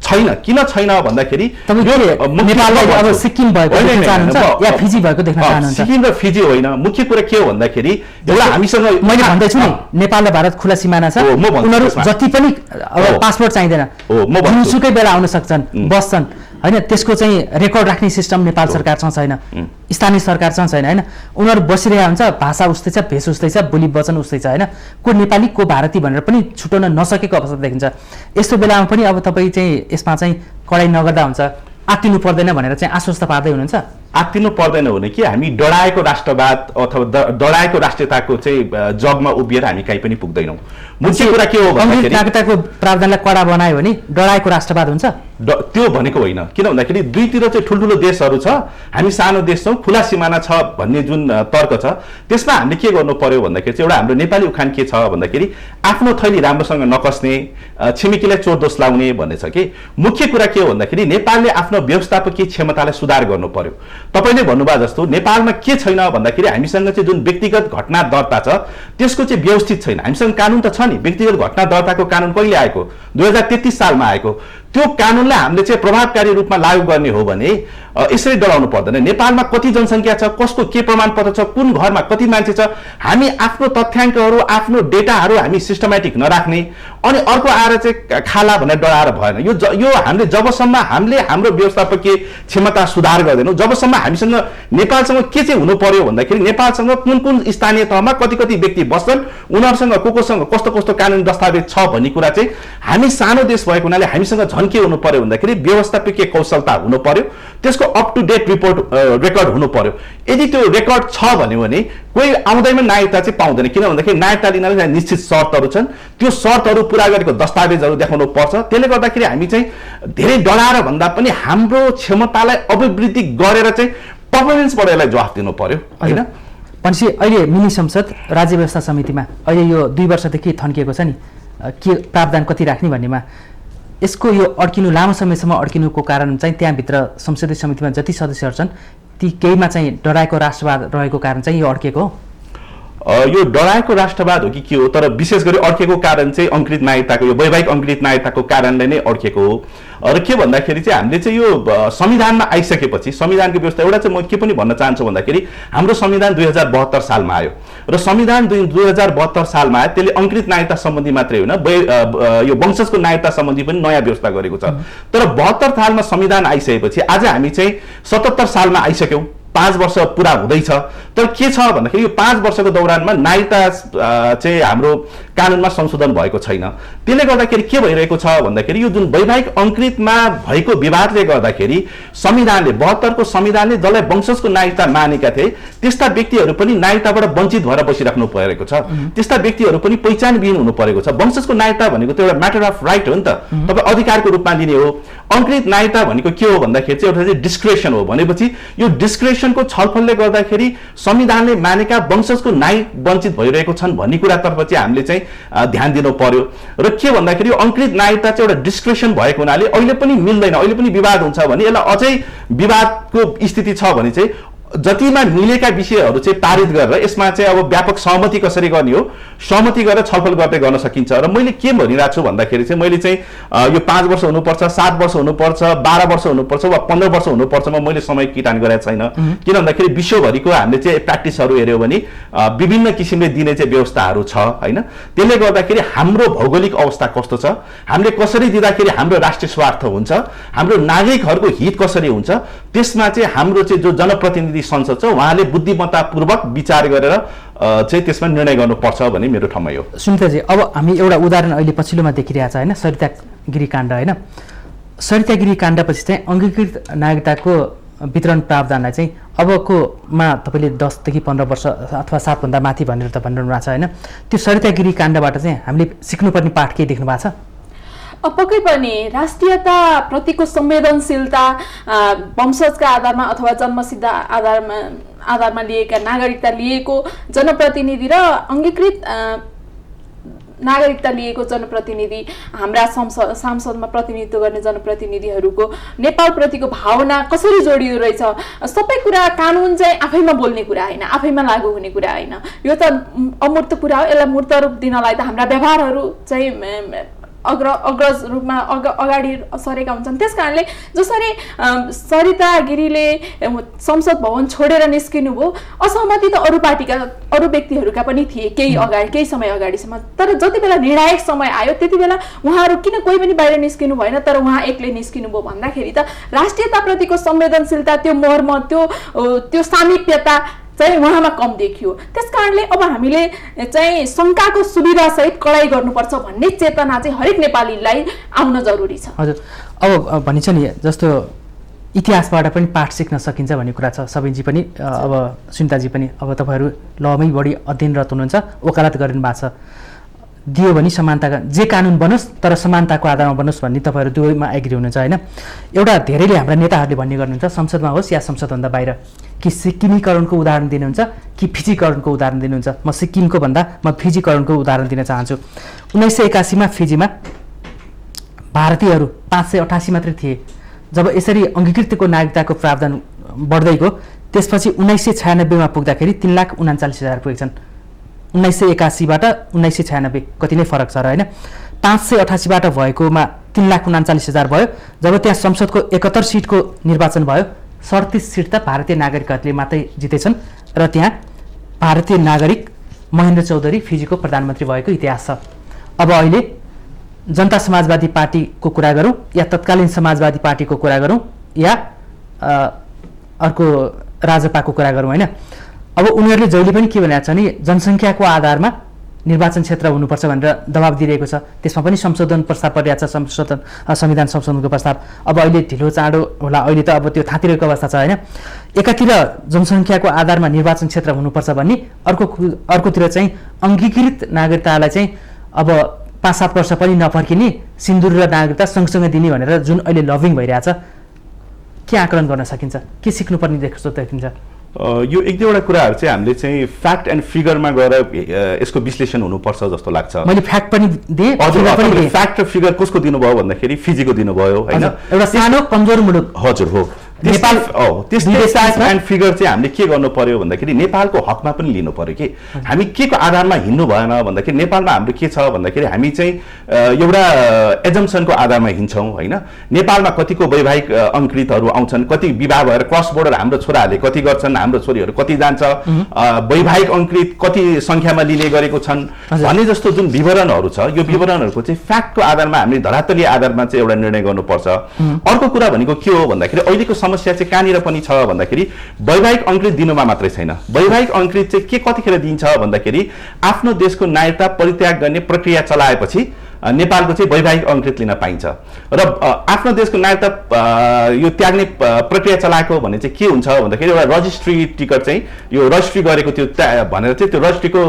किन छैन भन्दाखेरि नेपाललाई अब सिक्किम भएको देख्न चाहनुहुन्छ या फिजी भएको देख्न चाहनुहुन्छ? सिक्किम र फिजी होइन, मुख्य कुरा के हो भन्दाखेरि एउटा हामीसँग मैले भन्दैछु नि नेपाल र भारत खुला सिमाना छ, उनीहरू जति पनि अब पासपोर्ट चाहिँदैन, जुनसुकै बेला आउन सक्छन्, बस्छन् होइन। त्यसको चाहिँ रेकर्ड राख्ने सिस्टम नेपाल सरकारसँग छैन, स्थानीय सरकारसँग छैन होइन। उनीहरू बसिरहेको हुन्छ, भाषा उस्तै छ, भेष उस्तै छ, बोली वचन उस्तै छ होइन। को नेपाली को भारती भनेर पनि छुटाउन नसकेको अवस्था देखिन्छ। यस्तो बेलामा पनि अब तपाईँ चाहिँ यसमा चाहिँ कडाइ नगर्दा हुन्छ, आत्तिनु पर्दैन भनेर चाहिँ आश्वस्त पार्दै हुनुहुन्छ? आत्तिनु पर्दैन भने कि हामी डराएको राष्ट्रवाद अथवा डराएको राष्ट्रियताको चाहिँ जगमा उभिएर हामी कहीँ पनि पुग्दैनौँ। मुख्य कुरा के हो भन्दाखेरि नागरिकताको प्रावधानलाई कडा बनायो भने डराएको राष्ट्रवाद हुन्छ? त्यो भनेको होइन। किन भन्दाखेरि दुईतिर चाहिँ ठुल्ठुलो देशहरू छ, हामी सानो देश छौँ, खुला सिमाना छ भन्ने जुन तर्क छ त्यसमा हामीले के गर्नु पर्यो भन्दाखेरि चाहिँ एउटा हाम्रो नेपाली उखान के छ भन्दाखेरि आफ्नो थैली राम्रोसँग नकस्ने, छिमेकीलाई चोर दोष लाउने भन्ने छ कि। मुख्य कुरा के हो भन्दाखेरि नेपालले आफ्नो व्यवस्थापकीय क्षमतालाई सुधार गर्नु पर्यो। तपाईँले भन्नुभयो जस्तो नेपालमा के छैन भन्दाखेरि हामीसँग चाहिँ जुन व्यक्तिगत घटना दर्ता छ त्यसको चाहिँ व्यवस्थित छैन। हामीसँग कानुन त छ नि, व्यक्तिगत घटना दर्ताको कानुन कहिले आएको? 2033 सालमा आएको। त्यो कानुनलाई हामीले चाहिँ प्रभावकारी रूपमा लागू गर्ने हो भने यसरी डराउनु पर्दैन। नेपालमा कति जनसङ्ख्या छ, कसको के प्रमाणपत्र छ, कुन घरमा कति मान्छे छ, हामी आफ्नो तथ्याङ्कहरू आफ्नो डेटाहरू हामी सिस्टमेटिक नराख्ने अनि अर्को आएर चाहिँ खाला भनेर डराएर भएन। यो हामीले जबसम्म हामीले हाम्रो व्यवस्थापकीय क्षमता सुधार गर्दैनौँ, जबसम्म हामीसँग नेपालसँग के चाहिँ हुनु पर्यो भन्दाखेरि नेपालसँग कुन कुन स्थानीय तहमा कति कति व्यक्ति बस्छन्, उनीहरूसँग कोसँग कस्तो कस्तो कानुनी दस्तावेज छ भन्ने कुरा चाहिँ हामी सानो देश भएको हुनाले हामीसँग झन् के हुनु पर्यो भन्दाखेरि व्यवस्थापकीय कौशलता हुनु पर्यो, त्यसको अप टु डेट रेकर्ड हुनु पर्यो। यदि त्यो रेकर्ड छ भने कोही आउँदैमा नागरिकता चाहिँ पाउँदैन। किन भन्दाखेरि नागरिकता लिनलाई निश्चित शर्तहरू छन्, त्यो शर्तहरू पुरा गरेको दस्तावेजहरू देखाउनु पर्छ। त्यसले गर्दाखेरि हामी चाहिँ धेरै डराएर भन्दा पनि हाम्रो क्षमतालाई अभिवृद्धि गरेर चाहिँ पर्फर्मेन्सबाट यसलाई जवाफ दिनु पर्यो होइन। भनेपछि अहिले मिनी संसद राज्य व्यवस्था समितिमा अहिले यो 2 वर्षदेखि थन्किएको छ नि, के प्रावधान कति राख्ने भन्नेमा यसको यो अड्किनु लामो समयसम्म अड्किनुको कारण चाहिँ त्यहाँभित्र संसदीय समितिमा जति सदस्यहरू छन् ती केहीमा चाहिँ डराएको राष्ट्रवाद रहेको कारण चाहिँ यो अड्केको हो? यो डराएको राष्ट्रवाद हो कि के हो, तर विशेष गरी अड्केको कारण चाहिँ अङ्कृत नागरिकताको यो वैवाहिक अङ्कृत नागरिकताको कारणले नै अड्केको हो। र के भन्दाखेरि चाहिँ हामीले चाहिँ यो संविधानमा आइसकेपछि संविधानको व्यवस्था एउटा चाहिँ म के पनि भन्न चाहन्छु भन्दाखेरि हाम्रो संविधान 2072 सालमा आयो र संविधान 2072 सालमा आयो, त्यसले अङ्कृत नागरिकता सम्बन्धी मात्रै होइन यो वंशजको नागरिकता सम्बन्धी पनि नयाँ व्यवस्था गरेको छ। तर 72 सालमा संविधान आइसकेपछि आज हामी चाहिँ 77 सालमा आइसक्यौँ, 5 वर्ष पुरा हुँदैछ। तर के छ भन्दाखेरि यो 5 वर्षको दौरानमा नागरिकता चाहिँ हाम्रो कानुनमा संशोधन भएको छैन। त्यसले गर्दाखेरि के भइरहेको छ भन्दाखेरि यो जुन वैवाहिक अङ्कृतमा भएको विवादले गर्दाखेरि संविधानले 72 को संविधानले जसलाई वंशजको नागरिकता मानेका थिए त्यस्ता व्यक्तिहरू पनि नागरिकताबाट वञ्चित भएर बसिराख्नु परेको छ। त्यस्ता व्यक्तिहरू पनि पहिचानविहीन हुनु परेको छ। वंशजको नागरिकता भनेको त एउटा म्याटर अफ राइट हो नि त, तपाईँ अधिकारको रूपमा लिने हो। अङ्कृत नागरिकता भनेको के हो भन्दाखेरि चाहिँ एउटा चाहिँ डिस्क्रेसन हो। भनेपछि यो डिस्क्रेसनको छलफलले गर्दाखेरि संविधानले मानेका वंशजको नागरिक वञ्चित भइरहेको छन् भन्ने कुरातर्फ चाहिँ हामीले चाहिँ ध्यान दिनु पर्यो। र के भन्दाखेरि यो अङ्कृत नागरिकता चाहिँ एउटा डिस्क्रेसन भएको हुनाले अहिले पनि मिल्दैन, अहिले पनि विवाद हुन्छ भने यसलाई अझै विवादको स्थिति छ भने चाहिँ जतिमा मिलेका विषयहरू चाहिँ पारित गरेर यसमा चाहिँ अब व्यापक सहमति कसरी गर्ने हो, सहमति गरेर छलफल गर्दै गर्न सकिन्छ। र मैले के भनिरहेको छु भन्दाखेरि चाहिँ मैले चाहिँ यो 5 वर्ष हुनुपर्छ, 7 वर्ष हुनुपर्छ, 12 वर्ष हुनुपर्छ वा 15 वर्ष हुनुपर्छमा मैले समय किटान गरेको छैन। किन भन्दाखेरि विश्वभरिको हामीले चाहिँ प्र्याक्टिसहरू हेऱ्यौँ भने विभिन्न किसिमले दिने चाहिँ व्यवस्थाहरू छ होइन। त्यसले गर्दाखेरि हाम्रो भौगोलिक अवस्था कस्तो छ, हामीले कसरी दिँदाखेरि हाम्रो राष्ट्रिय स्वार्थ हुन्छ, हाम्रो नागरिकहरूको हित कसरी हुन्छ, त्यसमा चाहिँ हाम्रो चाहिँ जो जनप्रतिनिधि संसद छ उहाँले बुद्धिमत्तापूर्वक विचार गरेर चाहिँ त्यसमा निर्णय गर्नुपर्छ भन्ने मेरो ठम्मै हो। सुनिताजी, अब हामी एउटा उदाहरण अहिले पछिल्लोमा देखिरहेको छ होइन, सरिता गिरी काण्ड होइन। सरिता गिरी काण्डपछि चाहिँ अङ्गीकृत नागरिकताको वितरण प्रावधानलाई चाहिँ अबकोमा तपाईँले 10 देखि 15 वर्ष अथवा 7 भन्दा माथि भनेर त भनिरहनु भएको छ होइन। त्यो सरिता गिरी काण्डबाट चाहिँ हामीले सिक्नुपर्ने पाठ केही देख्नु भएको छ? पक्कै पनि राष्ट्रियता प्रतिको संवेदनशीलता वंशजका आधारमा अथवा जन्मसिद्ध आधारमा लिएका नागरिकता लिएको जनप्रतिनिधि र अङ्गीकृत नागरिकता लिएको जनप्रतिनिधि, हाम्रा सांसदमा प्रतिनिधित्व गर्ने जनप्रतिनिधिहरूको नेपालप्रतिको भावना कसरी जोडियो रहेछ। सबै कुरा कानुन चाहिँ आफैमा बोल्ने कुरा होइन, आफैमा लागू हुने कुरा होइन। यो त अमूर्त कुरा हो। यसलाई मूर्त रूप दिनलाई त हाम्रा व्यवहारहरू चाहिँ अग्रज रूपमा अगाडि सरेका हुन्छन्। त्यस कारणले जसरी सरिता गिरीले संसद भवन छोडेर निस्किनु भयो, असहमति त अरू पार्टीका अरू व्यक्तिहरूका पनि थिए केही समय अगाडिसम्म। तर जति बेला निर्णायक समय आयो त्यति बेला उहाँहरू किन कोही पनि बाहिर निस्किनु भएन, तर उहाँ एक्लै निस्किनु भयो भन्दाखेरि त राष्ट्रियताप्रतिको संवेदनशीलता, त्यो मर्म, त्यो सामिप्यता चाहिँ उहाँमा कम देखियो। त्यस कारणले अब हामीले चाहिँ शङ्काको सुविधासहित कडाइ गर्नुपर्छ भन्ने चेतना चाहिँ हरेक नेपालीलाई आउन जरुरी छ। हजुर, अब भनिन्छ नि जस्तो इतिहासबाट पनि पाठ सिक्न सकिन्छ भन्ने कुरा छ। सबैजी पनि अब सुनिताजी पनि अब तपाईँहरू लमै बढी अध्ययनरत हुनुहुन्छ, वकालत गरिनु भएको छ। दियो भने समानता जे कानुन बनोस् तर समानताको आधारमा बनोस् भन्ने तपाईँहरू दुवैमा एग्री हुनुहुन्छ होइन। एउटा धेरैले हाम्रा नेताहरूले भन्ने गर्नुहुन्छ संसदमा होस् या संसदभन्दा बाहिर कि सिक्किमीकरणको उदाहरण दिनुहुन्छ कि फिजीकरणको उदाहरण दिनुहुन्छ। म सिक्किमको भन्दा म फिजीकरणको उदाहरण दिन चाहन्छु। 1981 मा फिजीमा भारतीयहरू 588 मात्रै थिए। जब यसरी अङ्गीकृतको नागरिकताको प्रावधान बढ्दै गयो त्यसपछि 1996 मा पुग्दाखेरि 3,39,000 पुगेछन्। 1981बाट 1996 कति नै फरक छ र होइन। 588 बाट भएकोमा 3,39,000 भयो। जब त्यहाँ संसदको 71 सिटको निर्वाचन भयो 37 सिट त भारतीय नागरिकहरूले मात्रै जितेछन् र त्यहाँ भारतीय नागरिक महेन्द्र चौधरी फिजीको प्रधानमन्त्री भएको इतिहास छ। अब अहिले जनता समाजवादी पार्टीको कुरा गरौँ या तत्कालीन समाजवादी पार्टीको कुरा गरौँ या अर्को राजपाको कुरा गरौँ होइन। अब उनीहरूले जहिले पनि के भनेको छ भने जनसङ्ख्याको आधारमा निर्वाचन क्षेत्र हुनुपर्छ भनेर दबाब दिइरहेको छ। त्यसमा पनि संशोधन प्रस्ताव परिरहेको छ, संविधान संशोधनको प्रस्ताव। अब अहिले ढिलो चाँडो होला, अहिले त अब त्यो थाँतिरहेको अवस्था छ होइन। एकातिर जनसङ्ख्याको आधारमा निर्वाचन क्षेत्र हुनुपर्छ भन्ने, अर्कोतिर चाहिँ अङ्गीकृत नागरिकतालाई चाहिँ अब 5-7 वर्ष पनि नफर्किने, सिन्दुर र नागरिकता सँगसँगै दिने भनेर जुन अहिले लभिङ भइरहेछ, के आकलन गर्न सकिन्छ, के सिक्नुपर्ने देखिन्छ? यो एक दुईवटा कुराहरू चाहिँ हामीले चाहिँ फ्याक्ट एन्ड फिगरमा गएर यसको विश्लेषण हुनुपर्छ जस्तो लाग्छ। मैले फ्याक्ट पनि दिएँ, फ्याक्ट र फिगर कसको दिनुभयो भन्दाखेरि फिजीको दिनुभयो होइन। एउटा सानो कमजोर मुलुक। हजुर हो, त्यस्तै फ्याक्ट एन्ड फिगर चाहिँ हामीले के गर्नु पर्यो भन्दाखेरि नेपालको हकमा पनि लिनु पर्यो कि हामी के को आधारमा हिँड्नु भएन भन्दाखेरि नेपालमा हाम्रो के छ भन्दाखेरि हामी चाहिँ एउटा एजम्सनको आधारमा हिँड्छौँ होइन। नेपालमा कतिको वैवाहिक अंकृतहरू आउँछन्, कति विवाह भएर क्रस बोर्डर हाम्रो छोराहरूले कति गर्छन्, हाम्रो छोरीहरू कति जान्छ, वैवाहिक अंकृत कति संख्यामा लिने गरेको छन् भन्ने जस्तो जुन विवरणहरू छ, यो विवरणहरूको चाहिँ फ्याक्टको आधारमा हामीले धरातलीय आधारमा चाहिँ एउटा निर्णय गर्नुपर्छ। अर्को कुरा भनेको के हो भन्दाखेरि अहिलेको समस्या चाहिँ कहाँनिर पनि छ भन्दाखेरि वैवाहिक अंकृत दिनुमा मात्रै छैन। वैवाहिक अंकृत चाहिँ के कतिखेर दिन्छ भन्दाखेरि आफ्नो देशको नागरिकता परित्याग गर्ने प्रक्रिया चलाएपछि नेपालको चाहिँ वैवाहिक अंकृत लिन पाइन्छ। र आफ्नो देशको नागरिकता यो त्याग्ने प्रक्रिया चलाएको भने चाहिँ के हुन्छ भन्दाखेरि एउटा रजिस्ट्री टिकट चाहिँ यो रजिस्ट्री गरेको त्यो भनेर चाहिँ त्यो रजिस्ट्रीको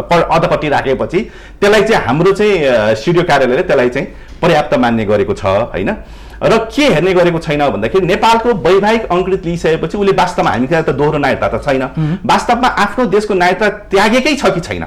अधपट्टि राखेपछि त्यसलाई चाहिँ हाम्रो चाहिँ सिडिओ कार्यालयले त्यसलाई चाहिँ पर्याप्त मान्ने गरेको छ होइन। र के हेर्ने गरेको छैन भन्दाखेरि नेपालको वैवाहिक अंकृत लिइसकेपछि उसले वास्तवमा हामीसँग त दोहोरो नागरिकता त छैन, वास्तवमा आफ्नो देशको नागरिकता त्यागेकै छ कि छैन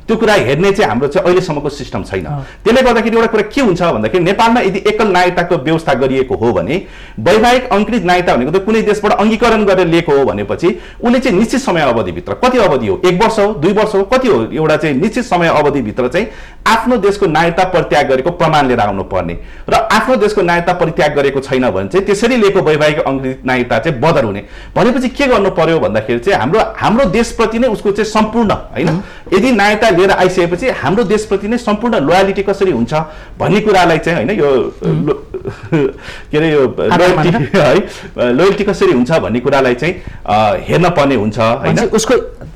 त्यो कुरा हेर्ने चाहिँ हाम्रो चाहिँ अहिलेसम्मको सिस्टम छैन। त्यसले गर्दाखेरि एउटा कुरा के हुन्छ भन्दाखेरि नेपालमा यदि एकल नागरिकताको व्यवस्था गरिएको हो भने वैवाहिक अंकृत नागरिकता भनेको त कुनै देशबाट अङ्गीकरण गरेर लिएको हो भनेपछि उसले चाहिँ निश्चित समय अवधिभित्र, कति अवधि हो, 1 वर्ष हो 2 वर्ष हो कति हो, एउटा चाहिँ निश्चित समय अवधिभित्र चाहिँ आफ्नो देशको नागरिकता परित्याग गरेको प्रमाण लिएर आउनु पर्ने। र आफ्नो देशको नागरिकता परित्याग गरेको छैन भने चाहिँ त्यसरी लिएको वैवाहिक अंकृत नागरिकता चाहिँ बदर हुने। भनेपछि के गर्नु पर्यो भन्दाखेरि चाहिँ हाम्रो देशप्रति नै उसको चाहिँ सम्पूर्ण होइन, यदि नागरिकता लिएर आइसकेपछि हाम्रो देशप्रति नै सम्पूर्ण लोयलिटी कसरी हुन्छ भन्ने कुरालाई चाहिँ होइन यो के अरे यो लोयल्टी कसरी हुन्छ भन्ने कुरालाई चाहिँ हेर्न पर्ने हुन्छ होइन। उसको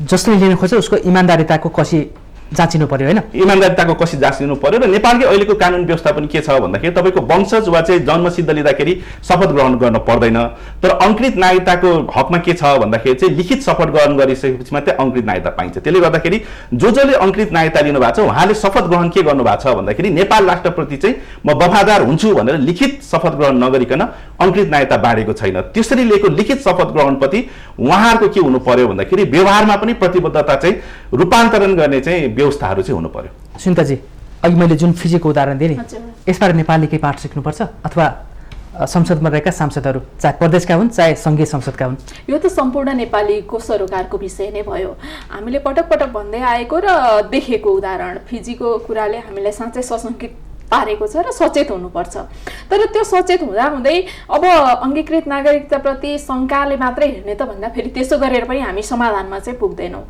जसले लिन खोज्छ उसको इमान्दारिताको कसी जाँचिनु पर्यो होइन, इमान्दारिताको कसी जाँचिनु पर्यो। र नेपालकै अहिलेको कानुन व्यवस्था पनि के छ भन्दाखेरि तपाईँको वंशज वा चाहिँ जन्मसिद्ध लिँदाखेरि शपथ ग्रहण गर्न पर्दैन, तर अंकृत नागरिकताको हकमा के छ भन्दाखेरि चाहिँ लिखित शपथ ग्रहण गरिसकेपछि मात्रै अंकृत नागरिकता पाइन्छ। त्यसले गर्दाखेरि जसले अंकृत नागरिकता लिनु भएको छ उहाँले शपथ ग्रहण के गर्नु भएको छ भन्दाखेरि नेपाल राष्ट्रप्रति चाहिँ म वफादार हुन्छु भनेर लिखित शपथ ग्रहण नगरिकन अंकृत नागरिकता बाँडेको छैन। त्यसरी लिएको लिखित शपथ ग्रहणप्रति उहाँहरूको के हुनु पर्यो भन्दाखेरि व्यवहारमा पनि प्रतिबद्धता चाहिँ रूपान्तरण गर्ने चाहिँ व्यवस्थाहरू चाहिँ हुनु पर्यो। सुनिताजी, अघि मैले जुन फिजीको उदाहरण दिएँ नि, यसबाट नेपालले केही पाठ सिक्नुपर्छ अथवा संसदमा रहेका सांसदहरू चाहे प्रदेशका हुन् चाहे सङ्घीय संसदका हुन्? यो त सम्पूर्ण नेपालीको सरोकारको विषय नै भयो। हामीले पटक पटक भन्दै आएको र देखेको उदाहरण फिजीको कुराले हामीलाई साँच्चै सशङ्कित पारेको छ र सचेत हुनुपर्छ। तर त्यो सचेत हुँदाहुँदै अब अङ्गीकृत नागरिकताप्रति शङ्काले मात्रै हेर्ने त भन्दा फेरि त्यसो गरेर पनि हामी समाधानमा चाहिँ पुग्दैनौँ।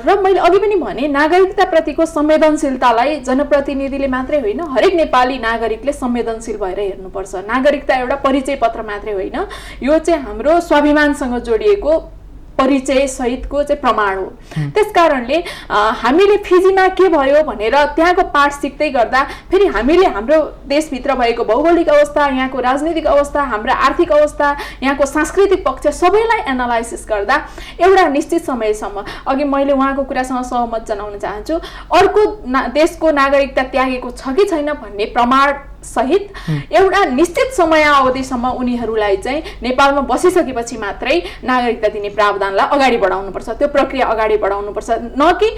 र मैले अघि पनि भने नागरिकताप्रतिको संवेदनशीलतालाई जनप्रतिनिधिले मात्रै होइन हरेक नेपाली नागरिकले संवेदनशील भएर हेर्नुपर्छ। नागरिकता एउटा परिचय पत्र मात्रै होइन, यो चाहिँ हाम्रो स्वाभिमानसँग जोडिएको परिचय सहितको चाहिँ प्रमाण हो। त्यसकारणले हामीले फिजीमा के भयो भनेर त्यहाँको पाठ सिक्दै गर्दा फेरि हामीले हाम्रो देशभित्र भएको भौगोलिक अवस्था, यहाँको राजनीतिक अवस्था, हाम्रो आर्थिक अवस्था, यहाँको सांस्कृतिक पक्ष सबैलाई एनालाइसिस गर्दा एउटा निश्चित समयसम्म, अघि मैले उहाँको कुरासँग सहमत जनाउन चाहन्छु, अर्को देशको नागरिकता त्यागेको छ कि छैन भन्ने प्रमाण सहित एउटा निश्चित समय अवधिसम्म उनीहरूलाई चाहिँ नेपालमा बसिसकेपछि मात्रै नागरिकता दिने प्रावधानलाई अगाडि बढाउनुपर्छ। त्यो प्रक्रिया अगाडि बढाउनुपर्छ, न कि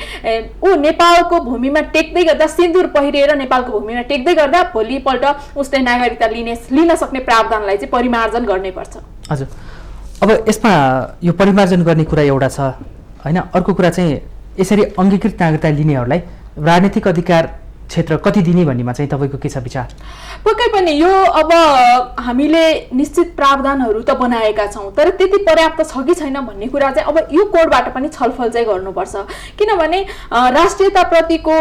ऊ नेपालको भूमिमा टेक्दै गर्दा, सिन्दुर पहिरिएर नेपालको भूमिमा टेक्दै गर्दा भोलिपल्ट उसले नागरिकता लिन सक्ने प्रावधानलाई चाहिँ परिमार्जन गर्नैपर्छ। हजुर, अब यसमा यो परिमार्जन गर्ने कुरा एउटा छ होइन, अर्को कुरा चाहिँ यसरी अङ्गीकृत नागरिकता लिनेहरूलाई राजनीतिक अधिकार क्षेत्र कति दिने भन्नेमा चाहिँ तपाईँको के छ विचार? पक्कै पनि यो अब हामीले निश्चित प्रावधानहरू त बनाएका छौँ, तर त्यति पर्याप्त छ कि छैन भन्ने कुरा चाहिँ अब यो कोडबाट पनि छलफल चाहिँ गर्नुपर्छ। किनभने राष्ट्रियताप्रतिको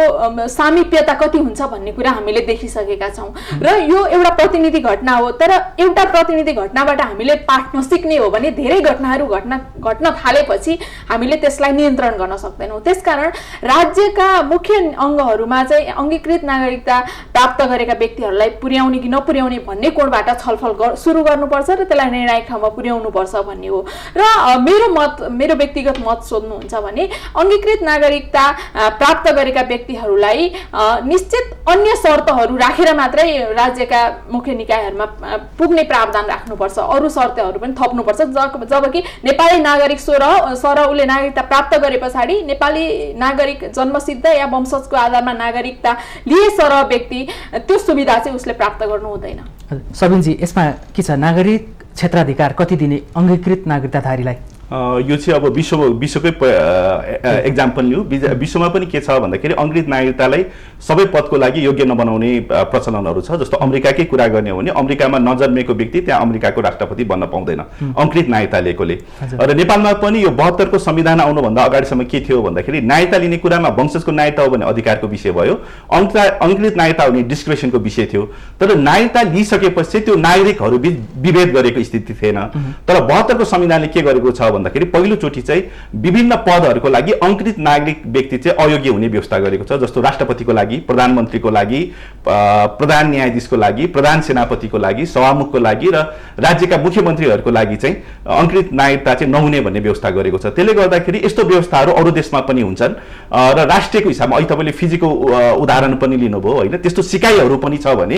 सामिप्यता कति हुन्छ भन्ने कुरा हामीले देखिसकेका छौँ र यो एउटा प्रतिनिधि घटना हो, तर एउटा प्रतिनिधि घटनाबाट हामीले पाठ नसिक्ने हो भने धेरै घटनाहरू घट्न थालेपछि हामीले त्यसलाई नियन्त्रण गर्न सक्दैनौँ। त्यसकारण राज्यका मुख्य अङ्गहरूमा चाहिँ अङ्गीकृत नागरिकता प्राप्त गरेका व्यक्तिहरूलाई पुर्याउने कि नपुर्याउने भन्ने कोणबाट छलफल सुरु गर्नुपर्छ र त्यसलाई निर्णायक ठाउँमा पुर्याउनुपर्छ भन्ने हो। र मेरो व्यक्तिगत मत सोध्नुहुन्छ भने अङ्गीकृत नागरिकता प्राप्त गरेका व्यक्तिहरूलाई निश्चित अन्य शर्तहरू राखेर मात्रै राज्यका मुख्य निकायहरूमा पुग्ने प्रावधान राख्नुपर्छ, अरू शर्तहरू पनि थप्नुपर्छ। जबकि नेपाली नागरिक सरह उसले नागरिकता प्राप्त गरे पछाडि नेपाली नागरिक जन्मसिद्ध या वंशजको आधारमा नागरिकता लिए सरह व्यक्ति त्यो सुविधा चाहिँ उसले प्राप्त गर्नु हुँदैन। सबिनजी, यसमा के छ, नागरिक क्षेत्राधिकार कति दिने अङ्गीकृत नागरिकताधारीलाई? यो चाहिँ अब विश्वकै एक्जाम्पल लिऊ। विश्वमा पनि के छ भन्दाखेरि अङ्गीकृत नागरिकतालाई सबै पदको लागि योग्य नबनाउने प्रचलनहरू छ। जस्तो अमेरिकाकै कुरा गर्ने हो भने अमेरिकामा नजन्मेको व्यक्ति त्यहाँ अमेरिकाको राष्ट्रपति बन्न पाउँदैन अङ्गीकृत नागरिकता लिएकोले। र नेपालमा पनि यो 72 को संविधान आउनुभन्दा अगाडिसम्म के थियो भन्दाखेरि नागरिकता लिने कुरामा वंशजको नागरिकता हो भने अधिकारको विषय भयो, अङ्गीकृत नागरिकता हो भने डिस्क्रिप्सनको विषय थियो। तर नागरिकता लिइसकेपछि त्यो नागरिकहरू बीच विभेद गरेको स्थिति थिएन। तर 72 को संविधानले के गरेको छ भन्दाखेरि पहिलोचोटि चाहिँ विभिन्न पदहरूको लागि अङ्गीकृत नागरिक व्यक्ति चाहिँ अयोग्य हुने व्यवस्था गरेको छ। जस्तो राष्ट्रपतिको लागि, प्रधानमन्त्रीको लागि, प्रधान न्यायाधीशको लागि, प्रधान सेनापतिको लागि, सभामुखको लागि र राज्यका मुख्यमन्त्रीहरूको लागि चाहिँ अङ्गीकृत नागरिकता चाहिँ नहुने भन्ने व्यवस्था गरेको छ। त्यसले गर्दाखेरि यस्तो व्यवस्थाहरू अरू देशमा पनि हुन्छन् र राष्ट्रियको हिसाबमा अहिले तपाईँले फिजीको उदाहरण पनि लिनुभयो होइन, त्यस्तो सिकाइहरू पनि छ भने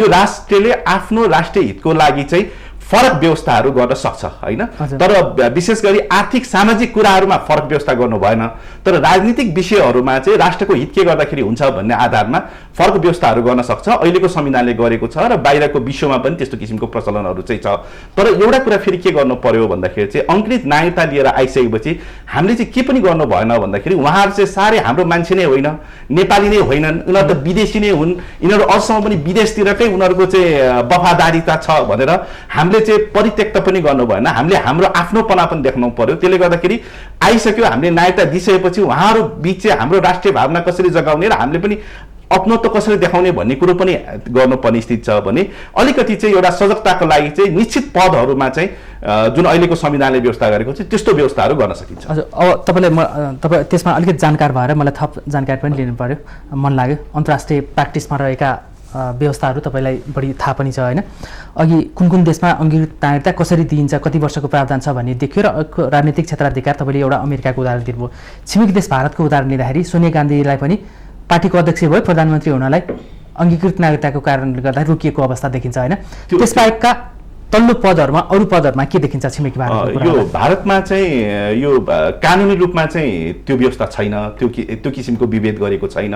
यो राष्ट्रले आफ्नो राष्ट्रिय हितको लागि चाहिँ फरक व्यवस्थाहरू गर्न सक्छ होइन। तर विशेष गरी आर्थिक सामाजिक कुराहरूमा फरक व्यवस्था गर्नु भएन। तर राजनीतिक विषयहरूमा चाहिँ राष्ट्रको हित के गर्दाखेरि हुन्छ भन्ने आधारमा फरक व्यवस्थाहरू गर्न सक्छ। अहिलेको संविधानले गरेको छ र बाहिरको विश्वमा पनि त्यस्तो किसिमको प्रचलनहरू चाहिँ छ। तर एउटा कुरा फेरि के गर्नु पर्यो भन्दाखेरि चाहिँ अङ्गीकृत नागरिकता लिएर आइसकेपछि हामीले चाहिँ के पनि गर्नु भएन भन्दाखेरि उहाँहरू चाहिँ साह्रै हाम्रो मान्छे नै होइन, नेपाली नै होइनन्, उनीहरू त विदेशी नै हुन्, यिनीहरू अझसम्म पनि विदेशतिरकै उनीहरूको चाहिँ वफादारीता छ भनेर हामीले चाहिँ परित्यक्त पनि गर्नु भएन। हामीले हाम्रो आफ्नोपना पनि देखाउनु पर्यो। त्यसले गर्दाखेरि आइसक्यो, हामीले नागरिकता दिइसकेपछि उहाँहरू बीच चाहिँ हाम्रो राष्ट्रिय भावना कसरी जगाउने र हामीले पनि अपनत्व कसरी देखाउने भन्ने कुरो पनि गर्नुपर्ने स्थिति छ भने अलिकति चाहिँ एउटा सजगताको लागि चाहिँ निश्चित पदहरूमा चाहिँ जुन अहिलेको संविधानले व्यवस्था गरेको छ त्यस्तो व्यवस्थाहरू गर्न सकिन्छ। हजुर, अब तपाईँ त्यसमा अलिकति जानकार भएर मलाई थप जानकारी पनि लिनु पर्यो, मन लाग्यो। अन्तर्राष्ट्रिय प्र्याक्टिसमा रहेका व्यवस्थाहरू तपाईँलाई बढी थाहा पनि छ होइन। अघि कुन कुन देशमा अङ्गीकृत नागरिकता कसरी दिइन्छ, कति वर्षको प्रावधान छ भन्ने देखियो र राजनीतिक क्षेत्राधिकार तपाईँले एउटा अमेरिकाको उदाहरण दिनुभयो। छिमेकी देश भारतको उदाहरण लिँदाखेरि सोनिया गान्धीलाई पनि पार्टीको अध्यक्ष भयो, प्रधानमन्त्री हुनलाई अङ्गीकृत नागरिकताको कारणले गर्दा रोकिएको अवस्था देखिन्छ होइन। त्यसबाहेकका तल्लो पदहरूमा अरू पदहरूमा के देखिन्छ छिमेकी भारतको? यो भारतमा चाहिँ यो कानुनी रूपमा चाहिँ त्यो व्यवस्था छैन, त्यो किसिमको विभेद गरेको छैन।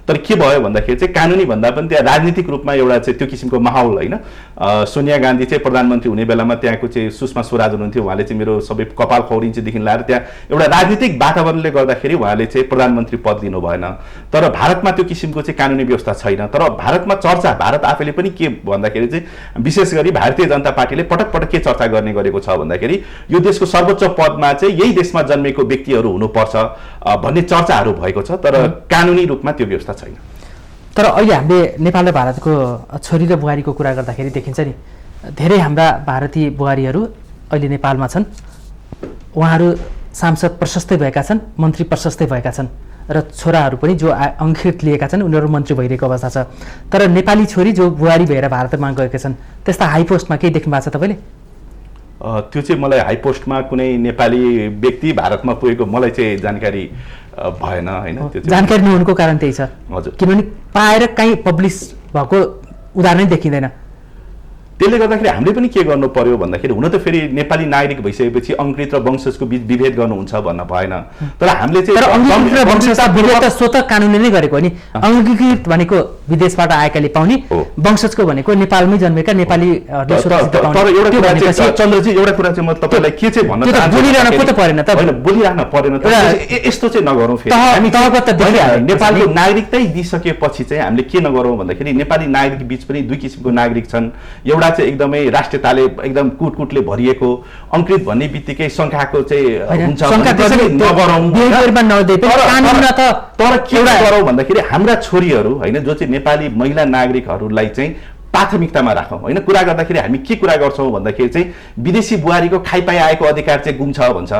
तर के भयो भन्दाखेरि चाहिँ कानुनी भन्दा पनि त्यहाँ राजनीतिक रूपमा एउटा चाहिँ त्यो किसिमको माहौल होइन। सोनिया गान्धी चाहिँ प्रधानमन्त्री हुने बेलामा त्यहाँको चाहिँ सुषमा स्वराज हुनुहुन्थ्यो, उहाँले चाहिँ मेरो सबै कपाल खौरिन्चेदेखि लाएर त्यहाँ एउटा राजनीतिक वातावरणले गर्दाखेरि उहाँले चाहिँ प्रधानमन्त्री पद लिनु भएन। तर भारतमा त्यो किसिमको चाहिँ कानुनी व्यवस्था छैन। तर भारतमा चर्चा भारत आफैले पनि के भन्दाखेरि चाहिँ विशेष गरी भारतीय जनता पार्टीले पटक पटक के चर्चा गर्ने गरेको छ भन्दाखेरि यो देशको सर्वोच्च पदमा चाहिँ यही देशमा जन्मेको व्यक्तिहरू हुनुपर्छ भन्ने चर्चाहरू भएको छ। तर कानुनी रूपमा त्यो व्यवस्था छैन। तर अहिले हामीले नेपाल र भारतको छोरी र बुहारीको कुरा गर्दाखेरि देखिन्छ नि, धेरै हाम्रा भारतीय बुहारीहरू अहिले नेपालमा छन्। उहाँहरू सांसद प्रशस्तै भएका छन्, मन्त्री प्रशस्तै भएका छन् र छोराहरू पनि जो अङ्गीकृत लिएका छन् उनीहरू मन्त्री भइरहेको अवस्था छ। तर नेपाली छोरी जो बुहारी भएर भारतमा गएका छन् त्यस्ता हाई पोस्टमा केही देख्नु भएको छ तपाईँले? त्यो चाहिँ मलाई हाई पोस्टमा कुनै नेपाली व्यक्ति भारतमा पुगेको मलाई चाहिँ जानकारी भएन होइन। त्यो जानकारी नहुनुको कारण त्यही छ। हजुर, किनभने पाएर कहीँ पब्लिस भएको उदाहरणै देखिँदैन। त्यसले गर्दाखेरि हामीले पनि के गर्नु पर्यो भन्दाखेरि हुन त फेरि नेपाली नागरिक भइसकेपछि अङ्गीकृत र वंशजको बीच विभेद गर्नुहुन्छ भन्न भएन। तर हामीले चाहिँ अङ्गीकृत र वंशजका विभेद त स्वतः कानुनले नै गरेको हो नि। अङ्गीकृत भनेको विदेशबाट आएकाले पाउने, वंशजको भनेको नेपालमै जन्मेका नेपाली। तर एउटा कुरा चाहिँ चन्द्रजी, एउटा कुरा चाहिँ म तपाईँलाई के चाहिँ भन्न चाहन्छु, बोलिरहनु पो त परेन त, होइन बोलिरहन परेन त, यस्तो चाहिँ नगरौँ। फेरि हामी नेपालको नागरिकतै दिइसकेपछि चाहिँ हामीले के नगरौँ भन्दाखेरि नेपाली नागरिक बीच पनि दुई किसिमको नागरिक छन्। एउटा चाहिँ एकदमै राष्ट्रियताले एकदम कुटकुटले भरिएको अङ्गीकृत भन्ने बित्तिकै शङ्काको चाहिँ हुन्छ नगरौँ। तर के गरौँ भन्दाखेरि हाम्रा छोरीहरू होइन जो चाहिँ नेपाली महिला नागरिकहरूलाई चाहिँ प्राथमिकतामा राखौँ होइन। कुरा गर्दाखेरि हामी के कुरा गर्छौँ भन्दाखेरि चाहिँ विदेशी बुहारीको खाइपाइ आएको अधिकार चाहिँ गुम्छ भन्छ,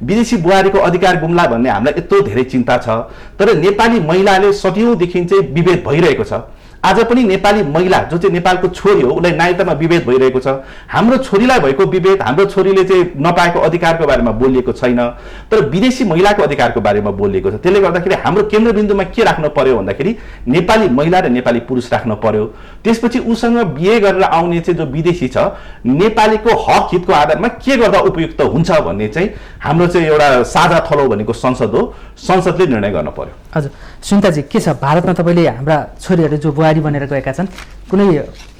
विदेशी बुहारीको अधिकार गुम्ला भन्ने हामीलाई यत्रो धेरै चिन्ता छ। तर नेपाली महिलाले सदियौँदेखि चाहिँ विभेद भइरहेको छ। आज पनि नेपाली महिला जो चाहिँ नेपालको छोरी हो उसलाई नागरिकतामा विभेद भइरहेको छ। हाम्रो छोरीलाई भएको विभेद, हाम्रो छोरीले चाहिँ नपाएको अधिकारको बारेमा बोलिएको छैन, तर विदेशी महिलाको अधिकारको बारेमा बोलिएको छ। त्यसले गर्दाखेरि हाम्रो केन्द्रबिन्दुमा के राख्नु पर्यो भन्दाखेरि नेपाली महिला र नेपाली पुरुष राख्नु पर्यो। त्यसपछि उसँग बिहे गरेर आउने चाहिँ जो विदेशी छ नेपालीको हक हितको आधारमा के गर्दा उपयुक्त हुन्छ भन्ने चाहिँ हाम्रो चाहिँ एउटा साझा थलो भनेको संसद हो, संसदले निर्णय गर्न पर्यो। हजुर, सुनिताजी के छ भारतमा तपाईँले हाम्रा छोरीहरू जो बुहारी बनेर गएका छन् कुनै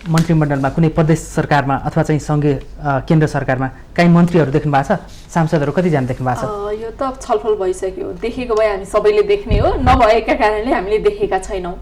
मन्त्रीमण्डलमा कुनै प्रदेश सरकारमा अथवा चाहिँ सङ्घीय केन्द्र सरकारमा काहीँ मन्त्रीहरू देख्नु भएको छ सांसदहरू कतिजना देख्नु भएको छ यो त छलफल भइसक्यो देखेको भए हामी सबैले देख्ने हो नभएका कारणले हामीले देखेका छैनौँ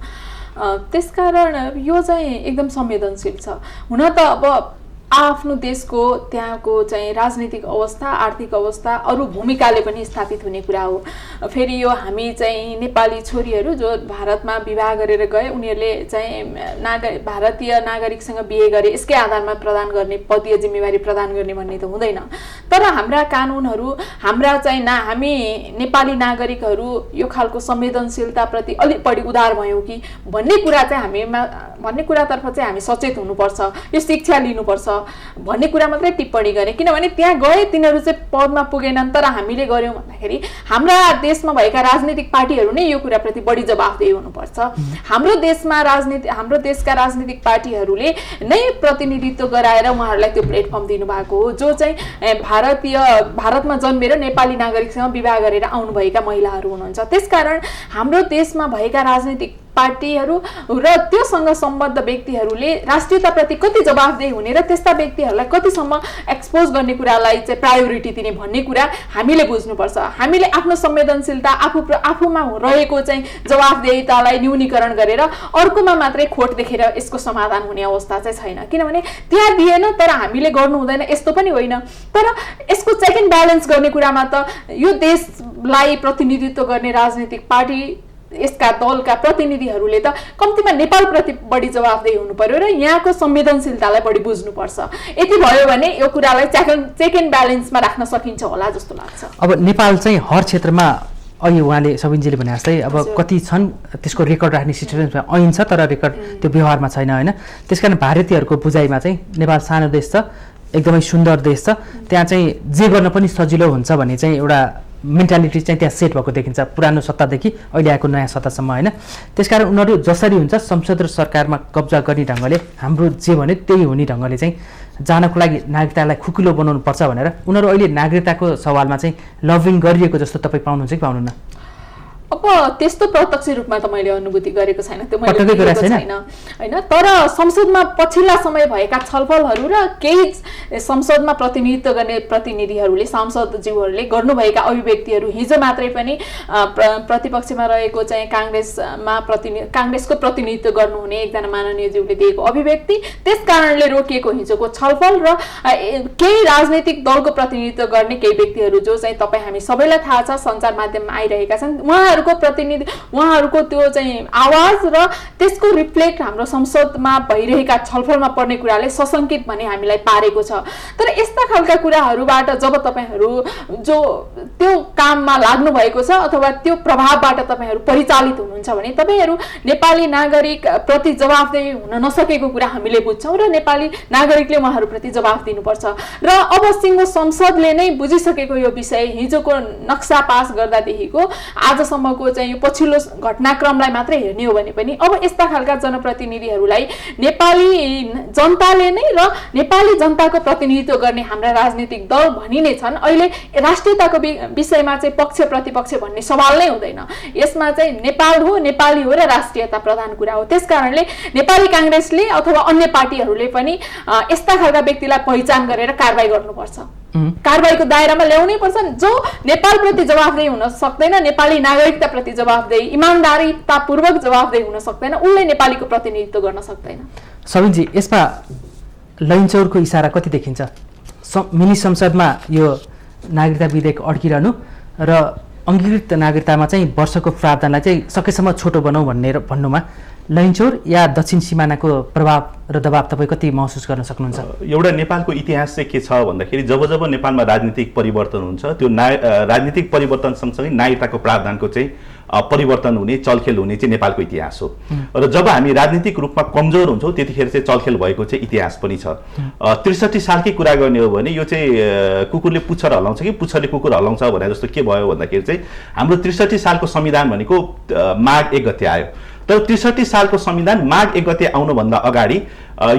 त्यसकारण यो चाहिँ एकदम संवेदनशील छ हुन त अब आफ्नो देशको त्यहाँको चाहिँ राजनीतिक अवस्था आर्थिक अवस्था अरू भूमिकाले पनि स्थापित हुने कुरा हो फेरि यो हामी चाहिँ नेपाली छोरीहरू जो भारतमा विवाह गरेर गए उनीहरूले चाहिँ भारतीय नागरिकसँग बिहे गरे यसकै आधारमा प्रदान गर्ने पदीय जिम्मेवारी प्रदान गर्ने भन्ने त हुँदैन तर हाम्रा कानुनहरू हाम्रा चाहिँ हामी नेपाली नागरिकहरू यो खालको संवेदनशीलताप्रति अलिक बढी उदार भयौँ कि भन्ने कुरा चाहिँ हामीमा भन्ने कुरातर्फ चाहिँ हामी सचेत हुनुपर्छ यो शिक्षा लिनुपर्छ भन्ने कुरा मात्रै टिप्पणी गरे किनभने त्यहाँ गए तिनीहरू चाहिँ पदमा पुगेनन् तर हामीले गर्यौं भन्दाखेरि हाम्रा देशमा भएका राजनीतिक पार्टीहरू नै यो कुराप्रति बढी जवाफदेही हुनुपर्छ हाम्रो देशका राजनीतिक पार्टीहरूले नै प्रतिनिधित्व गराएर उहाँहरूलाई त्यो प्लेटफर्म दिनुभएको हो जो चाहिँ भारतमा जन्मेर नेपाली नागरिकसँग विवाह गरेर आउनुभएका महिलाहरू हुनुहुन्छ त्यसकारण हाम्रो देशमा भएका राजनीतिक पार्टीहरू र त्योसँग सम्बद्ध व्यक्तिहरूले राष्ट्रियताप्रति कति जवाफदेही हुने र त्यस्ता व्यक्तिहरूलाई कतिसम्म एक्सपोज गर्ने कुरालाई चाहिँ प्रायोरिटी दिने भन्ने कुरा हामीले बुझ्नुपर्छ हामीले आफ्नो संवेदनशीलता आफूमा रहेको चाहिँ जवाफदेहितालाई न्यूनीकरण गरेर अर्कोमा मात्रै खोट देखेर यसको समाधान हुने अवस्था चाहिँ छैन किनभने त्यहाँ दिएन तर हामीले गर्नु हुँदैन यस्तो पनि होइन तर यसको चेक एन्ड ब्यालेन्स गर्ने कुरामा त यो देशलाई प्रतिनिधित्व गर्ने राजनीतिक पार्टी यसका दलका प्रतिनिधिहरूले त कम्तीमा नेपालप्रति बढी जवाफदेही हुनु पर्यो र यहाँको संवेदनशीलतालाई बढी बुझ्नुपर्छ यति भयो भने यो कुरालाई चेक एन्ड ब्यालेन्समा राख्न सकिन्छ होला जस्तो लाग्छ अब नेपाल चाहिँ हर क्षेत्रमा अघि उहाँले सबिनजीले भने जस्तै अब कति छन् त्यसको रेकर्ड राख्ने सिस्टम ऐन छ तर रेकर्ड त्यो व्यवहारमा छैन होइन त्यसकारण भारतीयहरूको बुझाइमा चाहिँ नेपाल सानो देश छ एकदमै सुन्दर देश छ त्यहाँ चाहिँ जे गर्न पनि सजिलो हुन्छ भन्ने चाहिँ एउटा मेन्टालिटी चाहिँ त्यहाँ सेट भएको देखिन्छ पुरानो सत्तादेखि अहिले आएको नयाँ सत्तासम्म होइन त्यसकारण उनीहरू जसरी हुन्छ संसद र सरकारमा कब्जा गर्ने ढङ्गले हाम्रो जे भने त्यही हुने ढङ्गले चाहिँ जानको लागि नागरिकतालाई खुकुलो बनाउनु पर्छ भनेर उनीहरू अहिले नागरिकताको सवालमा चाहिँ लभिङ गरिएको जस्तो तपाईँ पाउनुहुन्छ कि पाउनुहुन्न अब त्यस्तो प्रत्यक्ष रूपमा त मैले अनुभूति गरेको छैन त्यो मैले गरेको छैन हैन तर संसदमा पछिल्ला समय भएका छलफलहरू र केही संसदमा प्रतिनिधित्व गर्ने प्रतिनिधिहरूले सांसदज्यूहरूले गर्नुभएका अभिव्यक्तिहरू हिजो मात्रै पनि प्रतिपक्षमा रहेको चाहिँ कांग्रेसको प्रतिनिधित्व गर्नुहुने एकजना माननीय ज्यूले दिएको अभिव्यक्ति त्यस कारणले रोकिएको हिजोको छलफल र केही राजनीतिक दलको प्रतिनिधित्व गर्ने केही व्यक्तिहरू जो चाहिँ तपाई हामी सबैलाई थाहा छ सञ्चार माध्यममा आइरहेका छन् उहाँहरूको त्यो चाहिँ आवाज र त्यसको रिफ्लेक्ट हाम्रो संसदमा भइरहेका छलफलमा पर्ने कुराले सशंकित भने हामीलाई पारेको छ तर यस्ता खालका कुराहरूबाट जब तपाईहरू जो त्यो काममा लाग्नु भएको छ अथवा त्यो प्रभावबाट तपाईहरू परिचालित हुनुहुन्छ भने तपाईहरू नेपाली नागरिक प्रति जवाफदेही हुन नसकेको कुरा हामीले बुझ्छौं र नेपाली नागरिकले उहाँहरूप्रति जवाफ दिनुपर्छ र अब सिंह संसदले नै बुझिसकेको यो विषय हिजोको नक्सा पास गर्दादेखिको आजसम्मको चाहिँ यो पछिल्लो घटनाक्रमलाई मात्रै हेर्ने हो भने पनि अब यस्ता खालका जनप्रतिनिधिहरूलाई नेपाली जनताले नै र नेपाली जनताको प्रतिनिधित्व गर्ने हाम्रा राजनीतिक दल भनिने छन् अहिले राष्ट्रियताको विषयमा चाहिँ पक्ष प्रतिपक्ष भन्ने सवाल नै हुँदैन यसमा चाहिँ नेपाल हो नेपाली हो र राष्ट्रियता प्रधान कुरा हो त्यसकारणले नेपाली कांग्रेसले अथवा अन्य पार्टीहरूले पनि यस्ता खालका व्यक्तिलाई पहिचान गरेर कारबाही गर्नुपर्छ कारबाहीको दायरामा ल्याउनै पर्छ जो नेपालप्रति जवाफदेही हुन सक्दैन नेपाली नागरिकताप्रति जवाफदेही इमानदारीतापूर्वक जवाफदेही हुन सक्दैन उनले नेपालीको प्रतिनिधित्व गर्न सक्दैन सबिनजी यसमा लैनचौरको इशारा कति देखिन्छ मिनी संसदमा यो नागरिकता विधेयक अड्किरहनु र अंगीकृत नागरिकतामा चाहिँ वर्षको प्रावधानलाई चाहिँ सकेसम्म छोटो बनाऊ भन्नुमा लैनचौर या दक्षिण सिमानाको प्रभाव र दबाव तपाईँ कति महसुस गर्न सक्नुहुन्छ एउटा नेपालको इतिहास चाहिँ के छ भन्दाखेरि जब जब नेपालमा राजनीतिक परिवर्तन हुन्छ त्यो राजनीतिक परिवर्तन सँगसँगै नागरिकताको प्रावधानको चाहिँ परिवर्तन हुने चलखेल हुने चाहिँ नेपालको इतिहास हो र जब हामी राजनीतिक रूपमा कमजोर हुन्छौँ त्यतिखेर चाहिँ चलखेल भएको चाहिँ इतिहास पनि छ 63 सालकै कुरा गर्ने हो भने यो चाहिँ कुकुरले पुच्छर हल्लाउँछ कि पुच्छरले कुकुर हल्लाउँछ भने जस्तो के भयो भन्दाखेरि चाहिँ हाम्रो 63 सालको संविधान भनेको माघ 1 गते आयो तर 63 सालको संविधान माघ 1 गते आउनुभन्दा अगाडि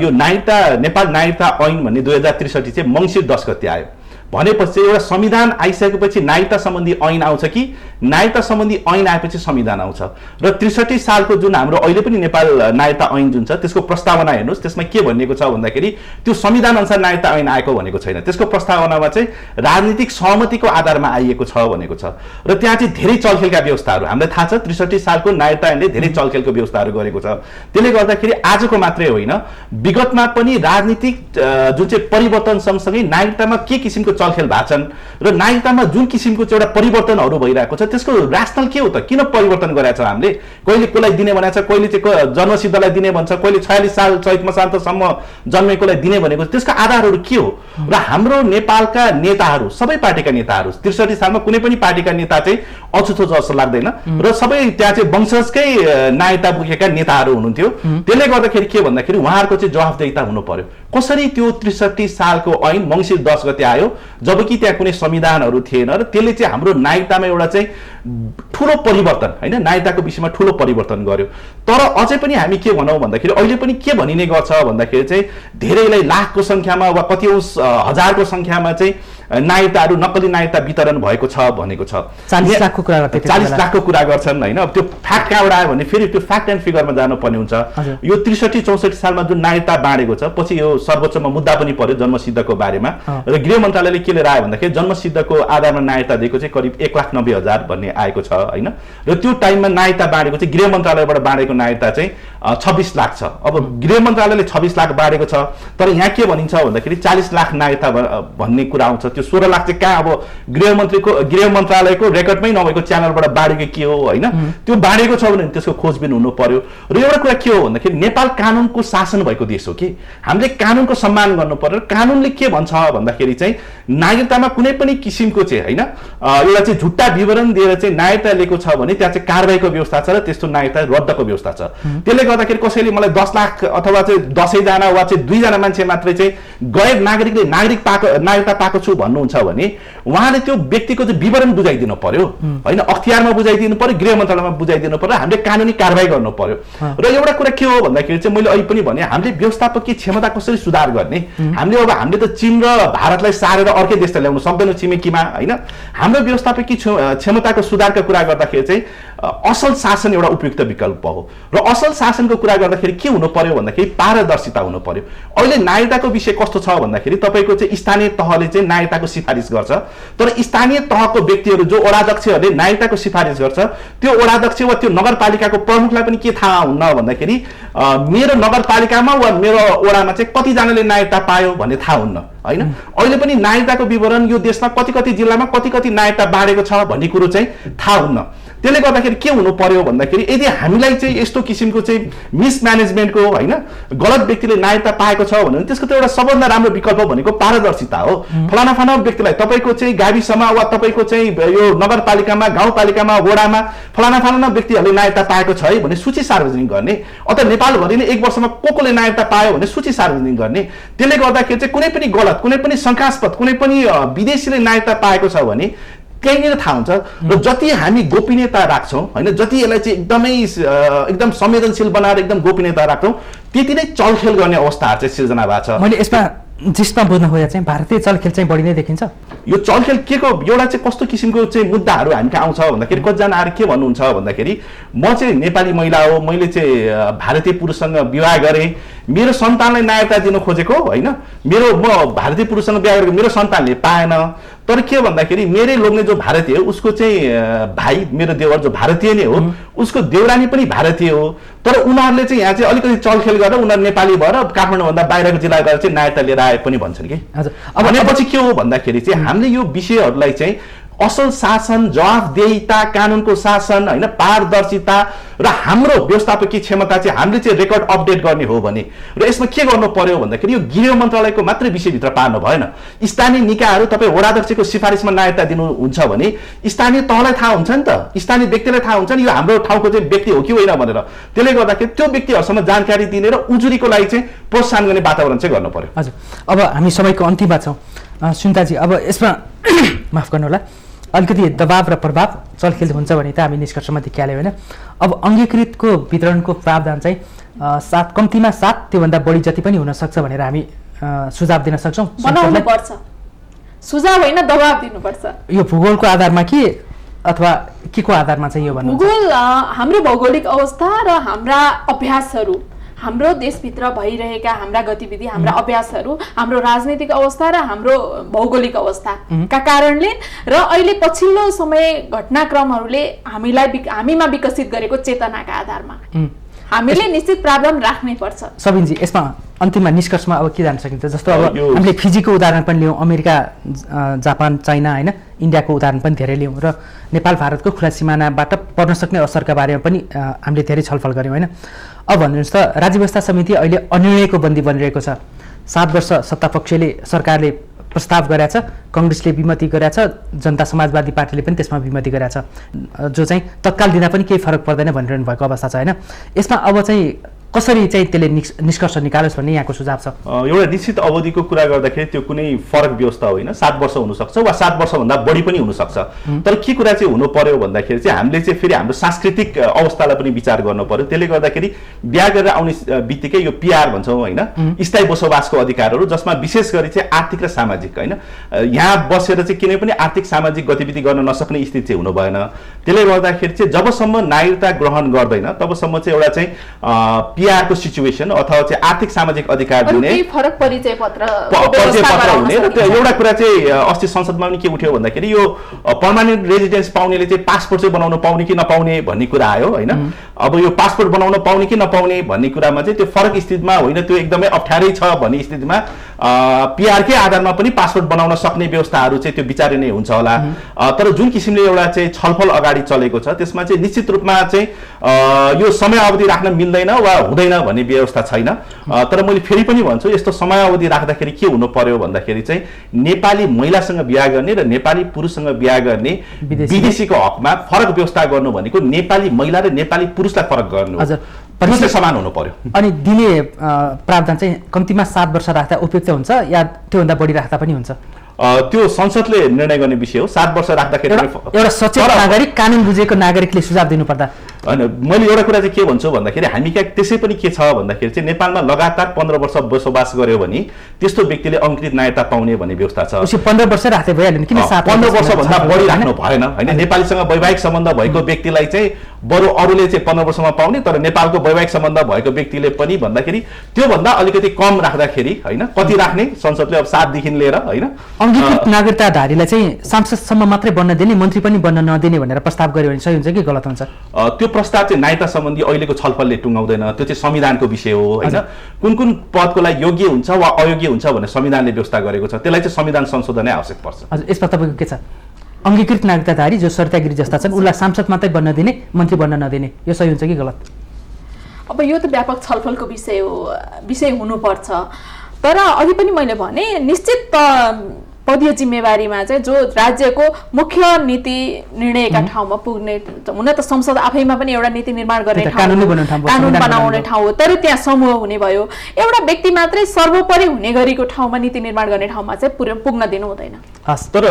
यो नेपाल नागरिकता ऐन भन्ने 2063 चाहिँ मङ्सिर 10 गते आयो भनेपछि चाहिँ एउटा संविधान आइसकेपछि नागरिकता सम्बन्धी ऐन आउँछ कि नागरिकता सम्बन्धी ऐन आएपछि संविधान आउँछ र 63 सालको जुन हाम्रो अहिले पनि नेपाल नागरिकता ऐन जुन छ त्यसको प्रस्तावना हेर्नुहोस् त्यसमा के भनिएको छ भन्दाखेरि त्यो संविधान अनुसार नागरिकता ऐन आएको भनेको छैन त्यसको प्रस्तावनामा चाहिँ राजनीतिक सहमतिको आधारमा आइएको छ भनेको छ र त्यहाँ चाहिँ धेरै चलखेलका व्यवस्थाहरू हामीलाई थाहा छ 63 सालको नागरिकता ऐनले धेरै चलखेलको व्यवस्थाहरू गरेको छ त्यसले गर्दाखेरि आजको मात्रै होइन विगतमा पनि राजनीतिक जुन चाहिँ परिवर्तन सँगसँगै नागरिकतामा के किसिमको चलखेल भएको छन् र नागरिकतामा जुन किसिमको चाहिँ एउटा परिवर्तनहरू भइरहेको छ त्यसको राशनल के हो त किन परिवर्तन गरेका छ हामीले कहिले कसलाई दिने भनेको छ कहिले चाहिँ जन्मसिद्धलाई दिने भन्छ कहिले 46 साल चैत मसान्तसम्म जन्मेकोलाई दिने भनेको त्यसका आधारहरू के हो र हाम्रो नेपालका नेताहरू सबै पार्टीका नेताहरू 63 सालमा कुनै पनि पार्टीका नेता चाहिँ अछुतो जस्तो लाग्दैन र सबै त्यहाँ चाहिँ वंशजकै नायता बोकेका नेताहरू हुनुहुन्थ्यो त्यसले गर्दाखेरि के भन्दाखेरि उहाँहरूको चाहिँ जवाफदेहिता हुनु पर्यो कसरी त्यो 63 सालको ऐन मङ्सिर 10 गते आयो जबकि त्यहाँ कुनै संविधानहरू थिएन र त्यसले चाहिँ हाम्रो नागरिकतामा एउटा चाहिँ ठुलो परिवर्तन हैन नागरिकताको विषयमा ठुलो परिवर्तन गर्यो तर अझै पनि हामी के भनौँ भन्दाखेरि अहिले पनि के भनिने गर्छ भन्दाखेरि चाहिँ धेरैलाई लाखको संख्यामा वा कति हजारको संख्यामा चाहिँ नागरिकताहरू नक्कली नागरिकता वितरण भएको छ भनेको छ 40 लाखको कुरा गर्थे 40 लाखको कुरा गर्छन् हैन त्यो फ्याक्ट कहाँबाट आयो भने फेरि त्यो फ्याक्ट एन्ड फिगरमा जानुपर्ने हुन्छ यो 63-64 सालमा जुन नागरिकता बाँडेको छ पछि यो सर्वोच्चमा मुद्दा पनि पर्यो जन्मसिद्धको बारेमा र गृह मन्त्रालयले के लिएर आयो भन्दाखेरि जन्मसिद्धको आधारमा नागरिकता दिएको चाहिँ करिब 1,90,000 भन्ने आएको छ हैन र त्यो टाइममा नागरिकता बाँडेको चाहिँ गृह मन्त्रालयबाट बाँडेको नागरिकता चाहिँ 26 लाख छ अब गृह मन्त्रालयले 26 लाख बाँडेको छ तर यहाँ के भनिन्छ भन्दाखेरि 40 लाख नागरिकता भन्ने कुरा आउँछ त्यो 16 लाख चाहिँ कहाँ अब गृह मन्त्रालयको रेकर्डमै नभएको च्यानलबाट बाँडेको के हो हैन त्यो बाँडेको छ भने त्यसको खोजबिन हुनु पर्यो र एउटा कुरा के हो भन्दाखेरि नेपाल कानुनको शासन भएको देश हो कि हामीले कानुनको सम्मान गर्नु पर्यो कानुनले के भन्छ भन्दाखेरि चाहिँ नागरिकतामा कुनै पनि किसिमको चाहिँ हैन एउटा चाहिँ झुट्टा विवरण दिएर चाहिँ नागरिकता लिएको छ भने त्यहाँ चाहिँ कारबाहीको व्यवस्था छ र त्यस्तो नागरिकता रद्दको व्यवस्था छ त्यसले गर्दाखेरि कसैले मलाई 10 लाख अथवा चाहिँ 10 जना वा चाहिँ 2 जना मान्छे मात्रै चाहिँ गैर नागरिकले नागरिकता पाएको छु भन्नुहुन्छ भने उहाँले त्यो व्यक्तिको चाहिँ विवरण बुझाइदिनु पर्यो हैन अख्तियारमा बुझाइदिनु पर्यो गृह मन्त्रालयमा बुझाइदिनु पर्यो हामीले कानुनी कारबाही गर्नु पर्यो र एउटा कुरा के हो भन्दाखेरि चाहिँ मैले अहिले पनि भने हामीले व्यवस्थापकीय क्षमता कसरी सुधार गर्ने हामीले त चीन र भारतलाई सारेर अर्कै देशलाई ल्याउन सक्दैनौँ छिमेकीमा हैन हाम्रो व्यवस्थापकीय क्षमताको सुधारको कुरा गर्दाखेरि चाहिँ असल शासन एउटा उपयुक्त विकल्प हो र असल शासनको कुरा गर्दाखेरि के हुनु पर्यो भन्दाखेरि पारदर्शिता हुनु पर्यो अहिले नागरिकताको विषय कस्तो छ भन्दाखेरि तपाईको चाहिँ स्थानीय तहले चाहिँ नागरिकताको सिफारिस गर्छ तर स्थानीय तहको व्यक्तिहरू जो वडाध्यक्षहरूले नागरिकताको सिफारिस गर्छ त्यो वडाध्यक्ष वा त्यो नगरपालिकाको प्रमुखलाई पनि के थाहा हुन्न भन्दाखेरि मेरो नगरपालिकामा वा मेरो वडामा चाहिँ कतिजनाले नागरिकता पायो भन्ने थाहा हुन्न हैन अहिले पनि नागरिकताको विवरण यो देशमा कति जिल्लामा कति नागरिकता बाँडेको छ भन्ने कुरो चाहिँ थाहा हुन्न त्यसले गर्दाखेरि के हुनु पर्यो भन्दाखेरि यदि हामीलाई चाहिँ यस्तो किसिमको चाहिँ मिसम्यानेजमेन्टको हैन गलत व्यक्तिले नागरिकता पाएको छ भने त्यसको त एउटा सबभन्दा राम्रो विकल्प भनेको पारदर्शिता हो फलाना व्यक्तिलाई तपाईको चाहिँ गाविसमा वा तपाईको चाहिँ यो नगरपालिकामा गाउँपालिकामा वडामा फलाना व्यक्तिहरूले नागरिकता पाएको छ है भने सूची सार्वजनिक गर्ने अथवा नेपालभरिले एक वर्षमा कोले नागरिकता पायो भने सूची सार्वजनिक गर्ने त्यसले गर्दाखेरि चाहिँ कुनै पनि गलत कुनै पनि शंकास्पद कुनै पनि विदेशीले नागरिकता पाएको छ भने त्यहीँनिर थाहा हुन्छ र जति हामी गोपनीयता राख्छौँ हैन जति यसलाई चाहिँ एकदम संवेदनशील बनाएर एकदम गोपनीयता राख्छौँ त्यति नै चलखेल गर्ने अवस्थाहरू चाहिँ सिर्जना भएको छ मैले जिसमा बुझ्न खोजेको चाहिँ भारतीय चलखेल चाहिँ बढी नै देखिन्छ यो चलखेल के को एउटा चाहिँ कस्तो किसिमको चाहिँ मुद्दाहरू हामी कहाँ आउँछ भन्दाखेरि कतिजना आएर के भन्नुहुन्छ भन्दाखेरि म चाहिँ नेपाली महिला हो मैले चाहिँ भारतीय पुरुषसँग विवाह गरेँ मेरो सन्तानलाई नागरिकता दिन खोजेको हैन म भारतीय पुरुषसँग विवाह गरेको मेरो सन्तानले पाएन तर के भन्दाखेरि मेरै लोग्ने जो भारतीय हो उसको चाहिँ भाइ मेरो देवर जो भारतीय नै हो उसको देउरानी पनि भारतीय हो तर उनीहरूले चाहिँ यहाँ चाहिँ अलिकति चलखेल गरेर उनीहरू नेपाली भएर काठमाडौँभन्दा बाहिरको जिल्ला गएर चाहिँ नागरिकता लिएर आए पनि भन्छन् कि अब भनेपछि के हो भन्दाखेरि चाहिँ हामीले यो विषयहरूलाई चाहिँ असल शासन जवाफदेहिता कानुनको शासन हैन पारदर्शिता र हाम्रो व्यवस्थापकीय क्षमता चाहिँ हामीले चाहिँ रेकर्ड अपडेट गर्ने हो भने र यसमा के गर्नु पर्यो भन्दाखेरि यो गृह मन्त्रालयको मात्रै विषयभित्र पार्नु भएन स्थानीय निकायहरू तपाईँ वडाध्यक्षको सिफारिसमा नागरिकता दिनुहुन्छ भने स्थानीय तहलाई थाहा हुन्छ नि त स्थानीय व्यक्तिलाई थाहा हुन्छ नि यो हाम्रो ठाउँको चाहिँ व्यक्ति हो कि होइन भनेर त्यसले गर्दाखेरि त्यो व्यक्तिहरूसम्म जानकारी दिने र उजुरीको लागि चाहिँ प्रोत्साहन गर्ने वातावरण चाहिँ गर्नु पर्यो हजुर अब हामी समयको अन्तिममा छौँ सुनिताजी अब यसमा माफ गर्नु होला अलिकति दबाव र प्रभाव चलखेल हुन्छ भने त हामी निष्कर्षमा देखिहाल्यो होइन अब अङ्गीकृतको वितरणको प्रावधान चाहिँ कम्तीमा 7 त्योभन्दा बढी जति पनि हुन सक्छ भनेर हामी सुझाव दिन सक्छौँ बनाउनु पर्छ सुझाव होइन दबाब दिनुपर्छ। यो भूगोलको आधारमा कि अथवा के को आधारमा चाहिँ यो भन्नुहुन्छ? भूगोल हाम्रो भौगोलिक अवस्था र हाम्रा अभ्यासहरू, हाम्रो देशभित्र भइरहेका हाम्रा गतिविधि, हाम्रा अभ्यासहरू, हाम्रो राजनीतिक अवस्था र हाम्रो भौगोलिक अवस्थाका कारणले र अहिले पछिल्लो समय घटनाक्रमहरूले हामीमा विकसित गरेको चेतनाका आधारमा हामीले निश्चित प्रावधान राख्नै पर्छ। सबिनजी, यसमा अन्तिममा निष्कर्षमा अब के जान सकिन्छ? जस्तो अब हामीले फिजीको उदाहरण पनि लियौँ, अमेरिका, जापान, चाइना होइन, इन्डियाको उदाहरण पनि धेरै लियौँ र नेपाल भारतको खुला सिमानाबाट पर्न सक्ने असरका बारेमा पनि हामीले धेरै छलफल गऱ्यौँ होइन। अब भन्नुहोस् त, राज्य व्यवस्था समिति अहिले अनिर्णयको बन्दी बनिरहेको छ। 7 वर्ष सत्तापक्षले सरकारले प्रस्ताव गरेछ, कङ्ग्रेसले विमति गरेछ, जनता समाजवादी पार्टीले पनि त्यसमा विमति गरेछ, जो चाहिँ तत्काल दिँदा पनि केही फरक पर्दैन भनिरहनु भएको अवस्था छ होइन। यसमा अब चाहिँ कसरी चाहिँ त्यसले निष्कर्ष निकालोस् भन्ने यहाँको सुझाव छ? एउटा निश्चित अवधिको कुरा गर्दाखेरि त्यो कुनै फरक व्यवस्था होइन, 7 वर्ष हुनसक्छ वा 7 वर्षभन्दा बढी पनि हुनसक्छ। तर के कुरा चाहिँ हुनु पर्यो भन्दाखेरि चाहिँ हामीले चाहिँ फेरि हाम्रो सांस्कृतिक अवस्थालाई पनि विचार गर्नु पर्यो। त्यसले गर्दाखेरि बिहा गरेर आउने बित्तिकै यो पिआर भन्छौँ होइन, स्थायी बसोबासको अधिकारहरू, जसमा विशेष गरी चाहिँ आर्थिक र सामाजिक होइन, यहाँ बसेर चाहिँ कुनै पनि आर्थिक सामाजिक गतिविधि गर्न नसक्ने स्थिति चाहिँ हुनु भएन। त्यसले गर्दाखेरि चाहिँ जबसम्म नागरिकता ग्रहण गर्दैन तबसम्म चाहिँ एउटा चाहिँ पिआरको सिचुएसन अथवा चाहिँ आर्थिक सामाजिक अधिकार दिने फरक परिचय पत्र हुने र त्यो एउटा कुरा चाहिँ अस्ति संसदमा पनि के उठ्यो भन्दाखेरि यो पर्मानेन्ट रेजिडेन्स पाउनेले चाहिँ पासपोर्ट चाहिँ बनाउन पाउने कि नपाउने भन्ने कुरा आयो होइन। अब यो पासपोर्ट बनाउन पाउने कि नपाउने भन्ने कुरामा चाहिँ त्यो फरक स्थितिमा होइन, त्यो एकदमै अप्ठ्यारै छ भन्ने स्थितिमा पिआरकै आधारमा पनि पासपोर्ट बनाउन सक्ने व्यवस्थाहरू चाहिँ त्यो विचार नै हुन्छ होला। तर जुन किसिमले एउटा चाहिँ छलफल अगाडि चलेको छ त्यसमा चाहिँ निश्चित रूपमा चाहिँ यो समय अवधि राख्न मिल्दैन वा हुँदैन भन्ने व्यवस्था छैन। तर मैले फेरि पनि भन्छु, यस्तो समय अवधि राख्दाखेरि के हुनु पर्यो भन्दाखेरि चाहिँ नेपाली महिलासँग बिहा गर्ने र नेपाली पुरुषसँग बिहा गर्ने विदेशीको हकमा फरक व्यवस्था गर्नु भनेको नेपाली महिला र नेपाली पुरुषलाई फरक गर्नु, पुरुषले समान हुनु पर्यो। अनि दिने प्रावधान चाहिँ कम्तीमा 7 वर्ष राख्दा उपयुक्त हुन्छ या त्योभन्दा बढी राख्दा पनि हुन्छ? त्यो संसदले निर्णय गर्ने विषय हो। 7 वर्ष राख्दाखेरि एउटा सचेत नागरिक, कानुन बुझेको नागरिकले सुझाव दिनुपर्दा होइन, मैले एउटा कुरा चाहिँ के भन्छु भन्दाखेरि हामी क्या त्यसै पनि के छ भन्दाखेरि चाहिँ नेपालमा लगातार 15 वर्ष बसोबास गर्यो भने त्यस्तो व्यक्तिले अंकृत नागरिकता पाउने भन्ने व्यवस्था छ। 15 वर्ष राख्दै भइहाल्यो नि, किन 15 वर्षभन्दा बढी राख्नु भएन होइन। नेपालीसँग वैवाहिक सम्बन्ध भएको व्यक्तिलाई चाहिँ बरु अरूले चाहिँ 15 वर्षमा पाउने, तर नेपालको वैवाहिक सम्बन्ध भएको व्यक्तिले पनि भन्दाखेरि त्योभन्दा अलिकति कम राख्दाखेरि होइन, कति राख्ने संसदले अब 7 देखि लिएर होइन। अंगीकृत नागरिकताधारीलाई चाहिँ सांसदसम्म मात्रै बन्न दिने, मन्त्री पनि बन्न नदिने भनेर प्रस्ताव गर्यो भने सही हुन्छ कि गलत हुन्छ? त्यो प्रस्ताव चाहिँ नागरिकता सम्बन्धी अहिलेको छलफलले टुङ्गाउँदैन, त्यो चाहिँ संविधानको विषय हो होइन। कुन कुन पदको लागि योग्य हुन्छ वा अयोग्य हुन्छ भनेर संविधानले व्यवस्था गरेको छ, त्यसलाई चाहिँ संविधान संशोधनै आवश्यक पर्छ। हजुर, यसमा तपाईँको के छ? अंगीकृत नागरिकताधारी जो सरितागिरी जस्ता छन् उनलाई सांसद मात्रै बन्न दिने, मन्त्री बन्न नदिने, यो सही हुन्छ कि गलत? अब यो त व्यापक छलफलको विषय हुनुपर्छ। तर अघि पनि मैले भने निश्चित पदीय जिम्मेवारीमा चाहिँ जो राज्यको मुख्य नीति निर्णयका ठाउँमा पुग्ने, हुन त संसद आफैमा पनि एउटा नीति निर्माण गर्ने ठाउँ, कानुन बनाउने ठाउँ हो, तर त्यहाँ समूह हुने भयो। एउटा व्यक्ति मात्रै सर्वोपरि हुने गरेको ठाउँमा नीति निर्माण गर्ने ठाउँमा चाहिँ पुग्न दिनु हुँदैन। तर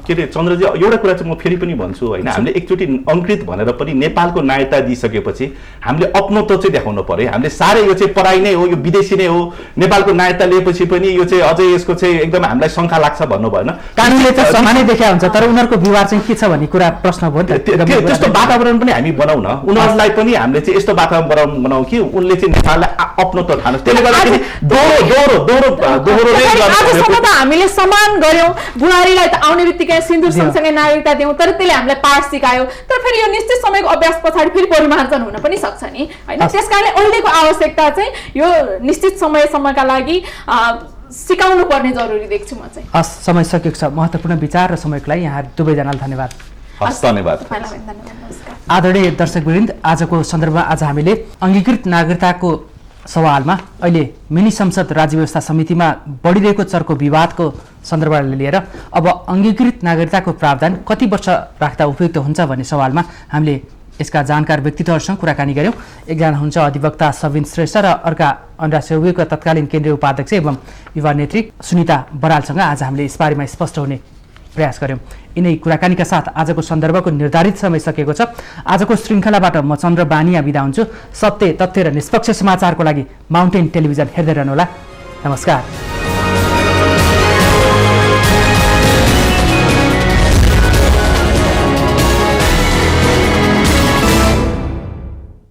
के अरे चन्द्रजी, एउटा कुरा चाहिँ म फेरि पनि भन्छु होइन, हामीले एकचोटि अंकृत भनेर पनि नेपालको नागरिकता दिइसकेपछि हामीले अपनत्व चाहिँ देखाउनु पर्यो। हामीले साह्रै यो चाहिँ पढाइ नै हो, यो विदेशी नै हो, नेपालको नागरिकता लिएपछि पनि यो चाहिँ अझै यसको चाहिँ एकदम हामीलाई शङ्का लाग्छ भन्नु भएन। कानुनले त समानै देखा हुन्छ, तर उनीहरूको व्यवहार चाहिँ के छ भन्ने कुरा प्रश्न भयो। त्यस्तो वातावरण पनि हामी बनाउन, उनीहरूलाई पनि हामीले चाहिँ यस्तो वातावरण बनाऊ कि उनले चाहिँ नेपाललाई अपनत्व ठानोस्। त्यसले गर्दाखेरि हामीले समान गर्यौं, बुहारीलाई त आउने बित्तिकै सिन्दुर सँगसँगै नागरिकता दियौं, तर त्यसले हामीलाई पाठ सिकायो। तर फेरि यो निश्चित समयको अभ्यास पछाडि फेरि परिमार्जन हुन पनि सक्छ नि हैन। त्यसकारणले अहिलेको आवश्यकता चाहिँ यो निश्चित समयसम्मका लागि सिकाउनु पर्ने जरुरी देख्छु म चाहिँ। समय सकिएको छ। महत्त्वपूर्ण विचार र समयको लागि यहाँ दुवैजनालाई धन्यवाद। धन्यवाद। आदरणीय दर्शकवृन्द, आजको सन्दर्भमा आज हामीले अंगीकृत नागरिकताको सवालमा अहिले मिनी संसद राज्य व्यवस्था समितिमा बढिरहेको चर्को विवादको सन्दर्भलाई लिएर अब अंगीकृत नागरिकताको प्रावधान कति वर्ष राख्दा उपयुक्त हुन्छ भन्ने सवालमा हामीले यसका जानकार व्यक्तित्वहरूसँग कुराकानी गऱ्यौँ। एकजना हुन्छ अधिवक्ता सबिन श्रेष्ठ र अर्का अनुराग सेउवीका तत्कालीन केन्द्रीय उपाध्यक्ष एवं युवा नेत्री सुनिता बरालसँग आज हामीले यसबारेमा स्पष्ट हुने प्रयास गऱ्यौँ। यिनै कुराकानीका साथ आजको सन्दर्भको निर्धारित समय सकिएको छ। आजको श्रृङ्खलाबाट म चन्द्र बानिया बिदा हुन्छु। सत्य, तथ्य र निष्पक्ष समाचारको लागि माउन्टेन टेलिभिजन हेर्दै रहनुहोला। नमस्कार।